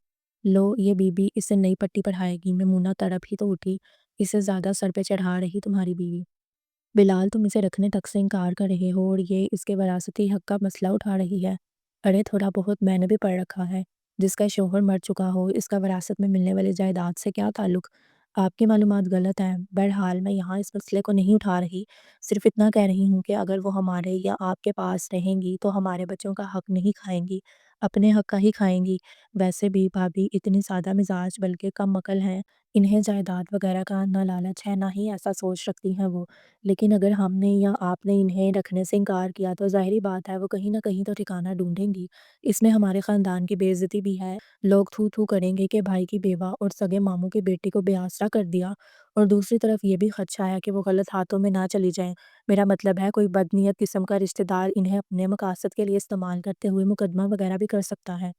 A: لو یہ بی بی اسے نئی پٹی پڑھائے گی۔ میمونہ تڑپ ہی تو اٹھی، اسے زیادہ سر پہ چڑھا رہی تمہاری بیوی؟ بلال تم اسے رکھنے تک سے انکار کر رہے ہو اور یہ اس کے وراثتی حق کا مسئلہ اٹھا رہی ہے۔ ارے تھوڑا بہت میں نے بھی پڑھ رکھا ہے، جس کا شوہر مر چکا ہو اس کا وراثت میں ملنے والی جائیداد سے کیا تعلق؟ آپ کی معلومات غلط ہیں۔ بہرحال میں یہاں اس مسئلے کو نہیں اٹھا رہی، صرف اتنا کہہ رہی ہوں کہ اگر وہ ہمارے یا آپ کے پاس رہیں گی تو ہمارے بچوں کا حق نہیں کھائیں گی، اپنے حق کا ہی کھائیں گی۔ ویسے بھی بھابی اتنی سادہ مزاج بلکہ کم عقل ہیں، انہیں جائیداد وغیرہ کا نہ لالچ ہے نہ ہی ایسا سوچ رکھتی ہیں وہ۔ لیکن اگر ہم نے یا آپ نے انہیں رکھنے سے انکار کیا تو ظاہری بات ہے وہ کہیں نہ کہیں تو ٹھکانہ ڈھونڈیں گی، اس میں ہمارے خاندان کی بے عزتی بھی ہے۔ لوگ تھو تھو کریں گے کہ بھائی کی بیوہ اور سگے ماموں کی بیٹی کو بے آسرا کر دیا، اور دوسری طرف یہ بھی خدشہ ہے کہ وہ غلط ہاتھوں میں نہ چلی جائیں۔ میرا مطلب ہے کوئی بدنیت قسم کا رشتہ دار انہیں اپنے مقاصد کے لیے استعمال کرتے ہوئے مقدمہ وغیرہ بھی کر سکتا ہے۔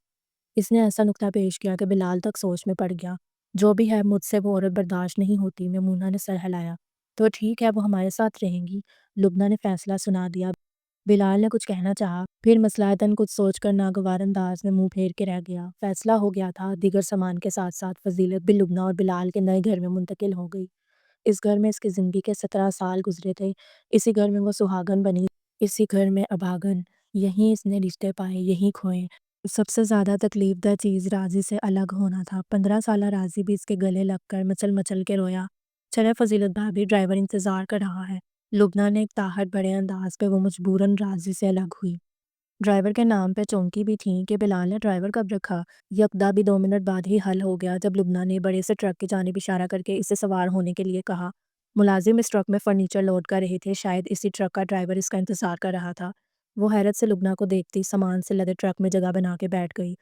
A: اس نے ایسا نکتہ پیش کیا کہ بلال تک سوچ میں پڑ گیا۔ جو بھی ہے مجھ سے وہ عورت برداشت نہیں ہوتی۔ میمونہ نے سر ہلایا۔ تو ٹھیک ہے وہ ہمارے ساتھ رہیں گی، لبنہ نے فیصلہ سنا دیا۔ بلال نے کچھ کہنا چاہا، پھر مصلحتاً کچھ سوچ کر ناگوار انداز میں منہ پھیر کے رہ گیا۔ فیصلہ ہو گیا تھا، دیگر سامان کے ساتھ ساتھ فضیلت بھی لبنہ اور بلال کے نئے گھر میں منتقل ہو گئی۔ اس گھر میں اس کی زندگی کے 17 سال گزرے تھے، اسی گھر میں وہ سہاگن بنی، اسی گھر میں ابھاگن، یہیں اس نے رشتے پائے، یہیں کھوئے۔ سب سے زیادہ تکلیف دہ چیز راضی سے الگ ہونا تھا۔ 15 سالہ راضی بھی اس کے گلے لگ کر مچل مچل کے رویا۔ چلے فضیلت بھابی، ڈرائیور انتظار کر رہا ہے۔ لبنہ نے ایک تاحٹ بڑے انداز پہ وہ مجبوراً راضی سے الگ ہوئی۔ ڈرائیور کے نام پہ چونکی بھی تھیں کہ بلال نے ڈرائیور کب رکھا؟ یکدا بھی 2 منٹ بعد ہی حل ہو گیا جب لبنہ نے بڑے سے ٹرک کی جانب اشارہ کر کے اسے سوار ہونے کے لیے کہا۔ ملازم اس ٹرک میں فرنیچر لوڈ کر رہے تھے، شاید اسی ٹرک کا ڈرائیور اس کا انتظار کر رہا تھا۔ وہ حیرت سے لبنہ کو دیکھتی سامان سے لدے ٹرک میں جگہ بنا کے بیٹھ گئی۔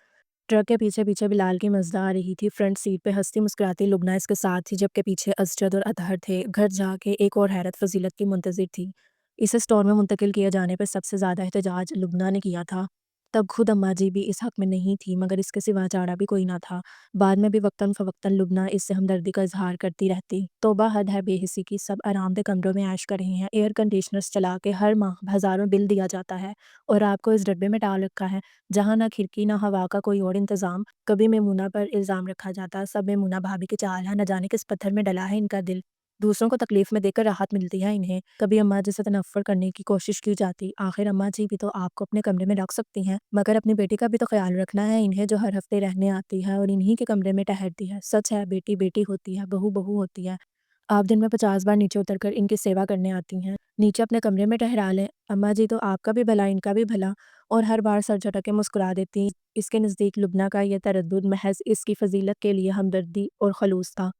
A: ٹرک کے پیچھے پیچھے بلال کی مزدہ آ رہی تھی، فرنٹ سیٹ پہ ہنستی مسکراتی لبنہ اس کے ساتھ تھی، جبکہ پیچھے اسجد اور اطہر تھے۔ گھر جا کے ایک اور حیرت فضیلت کی منتظر تھی۔ اسے سٹور میں منتقل کیے جانے پر سب سے زیادہ احتجاج لبنہ نے کیا تھا۔ تب خود اماں جی بھی اس حق میں نہیں تھی، مگر اس کے سوا چارہ بھی کوئی نہ تھا۔ بعد میں بھی وقتاً فوقتاً لبنہ اس سے ہمدردی کا اظہار کرتی رہتی۔ توبہ حد ہے بے حسی کی، سب آرام دہ کمروں میں عیش کر رہے ہیں، ایئر کنڈیشنرز چلا کے ہر ماہ ہزاروں بل دیا جاتا ہے، اور آپ کو اس ڈبے میں ڈال رکھا ہے جہاں نہ کھڑکی نہ ہوا کا کوئی اور انتظام۔ کبھی میمونہ پر الزام رکھا جاتا، سب میمونہ بھابی کی چال ہے، نہ جانے کس پتھر میں ڈلا ہے ان کا دل، دوسروں کو تکلیف میں دیکھ کر راحت ملتی ہے انہیں۔ کبھی اماں جی سے تنفر کرنے کی کوشش کی جاتی، آخر اماں جی بھی تو آپ کو اپنے کمرے میں رکھ سکتی ہیں، مگر اپنی بیٹی کا بھی تو خیال رکھنا ہے انہیں، جو ہر ہفتے رہنے آتی ہے اور انہی کے کمرے میں ٹہرتی ہے۔ سچ ہے، بیٹی بیٹی ہوتی ہے، بہو بہو ہوتی ہے۔ آپ دن میں 50 بار نیچے اتر کر ان کی سیوا کرنے آتی ہیں، نیچے اپنے کمرے میں ٹہرا لیں، اماں جی تو آپ کا بھی بھلا ان کا بھی بھلا، اور ہر بار سر جھٹک کے مسکرا دیتی۔ اس کے نزدیک لبنہ کا یہ تردد محض اس کی فضیلت کے لیے ہمدردی اور خلوص تھا،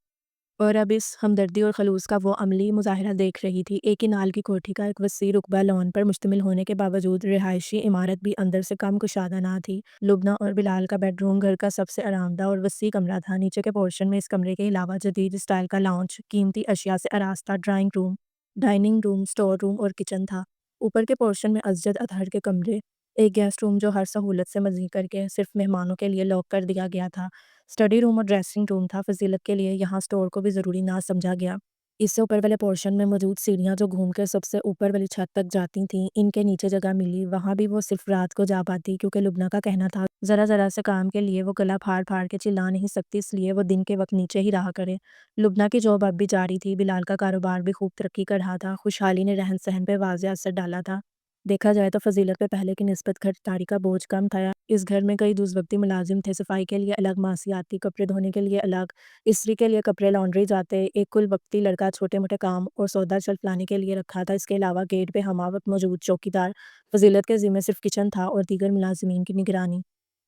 A: اور اب اس ہمدردی اور خلوص کا وہ عملی مظاہرہ دیکھ رہی تھی۔ ایک ہی نال کی کوٹھی کا ایک وسیع رقبہ لان پر مشتمل ہونے کے باوجود رہائشی عمارت بھی اندر سے کم کشادہ نہ تھی۔ لبنہ اور بلال کا بیڈ روم گھر کا سب سے آرام دہ اور وسیع کمرہ تھا۔ نیچے کے پورشن میں اس کمرے کے علاوہ جدید اسٹائل کا لاؤنج، قیمتی اشیاء سے آراستہ drawing room, dining room, store room اور کچن تھا۔ اوپر کے پورشن میں اسجد اطہر کے کمرے، ایک گیسٹ روم جو ہر سہولت سے مزید کر کے صرف مہمانوں کے لیے لاک کر دیا گیا تھا، اسٹڈی روم اور ڈریسنگ روم تھا۔ فضیلت کے لیے یہاں اسٹور کو بھی ضروری نہ سمجھا گیا۔ اس سے اوپر والے پورشن میں موجود سیڑھیاں جو گھوم کر سب سے اوپر والی چھت تک جاتی تھیں، ان کے نیچے جگہ ملی، وہاں بھی وہ صرف رات کو جا پاتی، کیونکہ لبنہ کا کہنا تھا ذرا ذرا سے کام کے لیے وہ گلا پھاڑ پھاڑ کے چلا نہیں سکتی، اس لیے وہ دن کے وقت نیچے ہی رہا کرے۔ لبنہ کی جاب اب بھی جاری تھی، بلال کا کاروبار بھی خوب ترقی کر رہا تھا، خوشحالی نے رہن سہن پہ واضح اثر ڈالا تھا۔ دیکھا جائے تو فضیلت پہ پہلے کی نسبت خریداری کا بوجھ کم تھا۔ اس گھر میں کئی دوز وقتی ملازم تھے، صفائی کے لیے الگ ماسیاتی، کپڑے دھونے کے لیے الگ، استری کے لیے کپڑے لانڈری جاتے، ایک کل وقتی لڑکا چھوٹے موٹے کام اور سودا شلف لانے کے لیے رکھا تھا۔ اس کے علاوہ گیٹ پہ ہمہ وقت موجود چوکیدار۔ فضیلت کے ذمہ صرف کچن تھا اور دیگر ملازمین کی نگرانی۔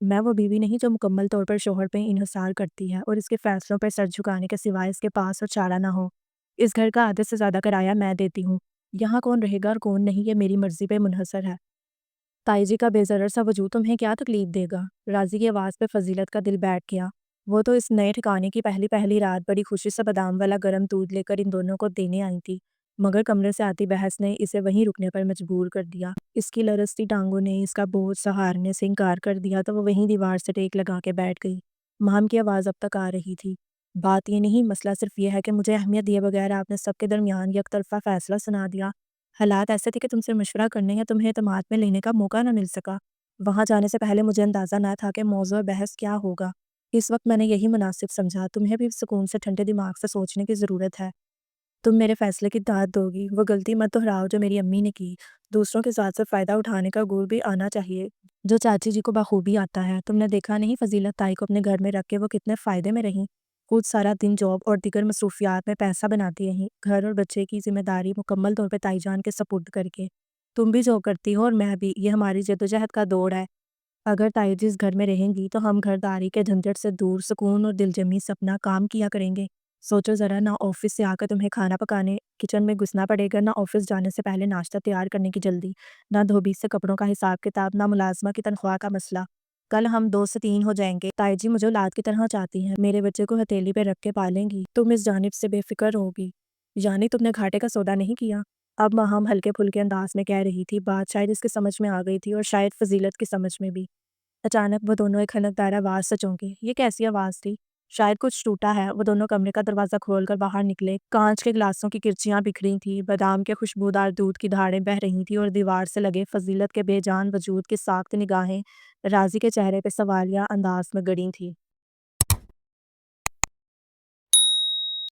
A: میں وہ بیوی نہیں جو مکمل طور پر شوہر پہ انحصار کرتی ہے اور اس کے فیصلوں پر سر جھکانے کے سوائے اس کے پاس اور چارہ نہ ہو۔ اس گھر کا آدھے سے زیادہ کرایہ میں دیتی ہوں۔ یہاں کون رہے گا اور کون نہیں یہ میری مرضی پہ منحصر ہے۔ تائی جی کا بے ضرر سا وجود تمہیں کیا تکلیف دے گا؟ راضی کی آواز پہ فضیلت کا دل بیٹھ گیا۔ وہ تو اس نئے ٹھکانے کی پہلی رات بڑی خوشی سے بادام والا گرم دودھ لے کر ان دونوں کو دینے آئی تھی، مگر کمرے سے آتی بحث نے اسے وہیں رکنے پر مجبور کر دیا۔ اس کی لرزتی ٹانگوں نے اس کا بوجھ سہارنے سے انکار کر دیا تو وہ وہیں دیوار سے ٹیک لگا کے بیٹھ گئی۔ مام کی آواز اب تک آ رہی تھی۔ بات یہ نہیں، مسئلہ صرف یہ ہے کہ مجھے اہمیت دیے بغیر آپ نے سب کے درمیان یک طرفہ فیصلہ سنا دیا۔ حالات ایسے تھے کہ تم سے مشورہ کرنے یا تمہیں اعتماد میں لینے کا موقع نہ مل سکا۔ وہاں جانے سے پہلے مجھے اندازہ نہ تھا کہ موضوع بحث کیا ہوگا۔ اس وقت میں نے یہی مناسب سمجھا۔ تمہیں بھی سکون سے ٹھنڈے دماغ سے سوچنے کی ضرورت ہے۔ تم میرے فیصلے کی داد دو گی، وہ غلطی مت دہراؤ جو میری امی نے کی۔ دوسروں کے ساتھ سے فائدہ اٹھانے کا گور بھی آنا چاہیے جو چاچی جی کو بخوبی آتا ہے۔ تم نے دیکھا نہیں فضیلت تائی کو اپنے گھر میں رکھ کے وہ کتنے فائدے میں رہیں۔ خود سارا دن جاب اور دیگر مصروفیات میں پیسہ بناتی رہیں، گھر اور بچے کی ذمہ داری مکمل طور پہ تائی جان کے سپرد کر کے۔ تم بھی جو کرتی ہو اور میں بھی، یہ ہماری جدوجہد کا دور ہے۔ اگر تائی جی اس گھر میں رہیں گی تو ہم گھرداری کے جھنجھٹ سے دور سکون اور دل جمی سے اپنا کام کیا کریں گے۔ سوچو ذرا، نہ آفس سے آ کر تمہیں کھانا پکانے کچن میں گھسنا پڑے گا، نہ آفس جانے سے پہلے ناشتہ تیار کرنے کی جلدی، نہ دھوبی سے کپڑوں کا حساب کتاب، نہ ملازمہ کی تنخواہ کا مسئلہ۔ کل ہم 2 سے 3 ہو جائیں گے۔ تائی جی مجھے اولاد کی طرح چاہتی ہیں، میرے بچے کو ہتھیلی پہ رکھ کے پالیں گی، تم اس جانب سے بے فکر ہوگی۔ یعنی تم نے گھاٹے کا سودا نہیں کیا؟ اب ماہم ہلکے پھلکے انداز میں کہہ رہی تھی۔ بات شاید اس کی سمجھ میں آ گئی تھی اور شاید فضیلت کی سمجھ میں بھی۔ اچانک وہ دونوں ایک کھنکدار آواز سے چونکے۔ یہ کیسی آواز تھی؟ شاید کچھ ٹوٹا ہے۔ وہ دونوں کمرے کا دروازہ کھول کر باہر نکلے۔ کانچ کے گلاسوں کی کرچیاں بکھری تھیں، بادام کے خوشبودار دودھ کی دھاریں بہہ رہی تھیں اور دیوار سے لگے فضیلت کے بے جان وجود کی ساکت نگاہیں راضی کے چہرے پہ سوالیہ انداز میں گڑی تھیں۔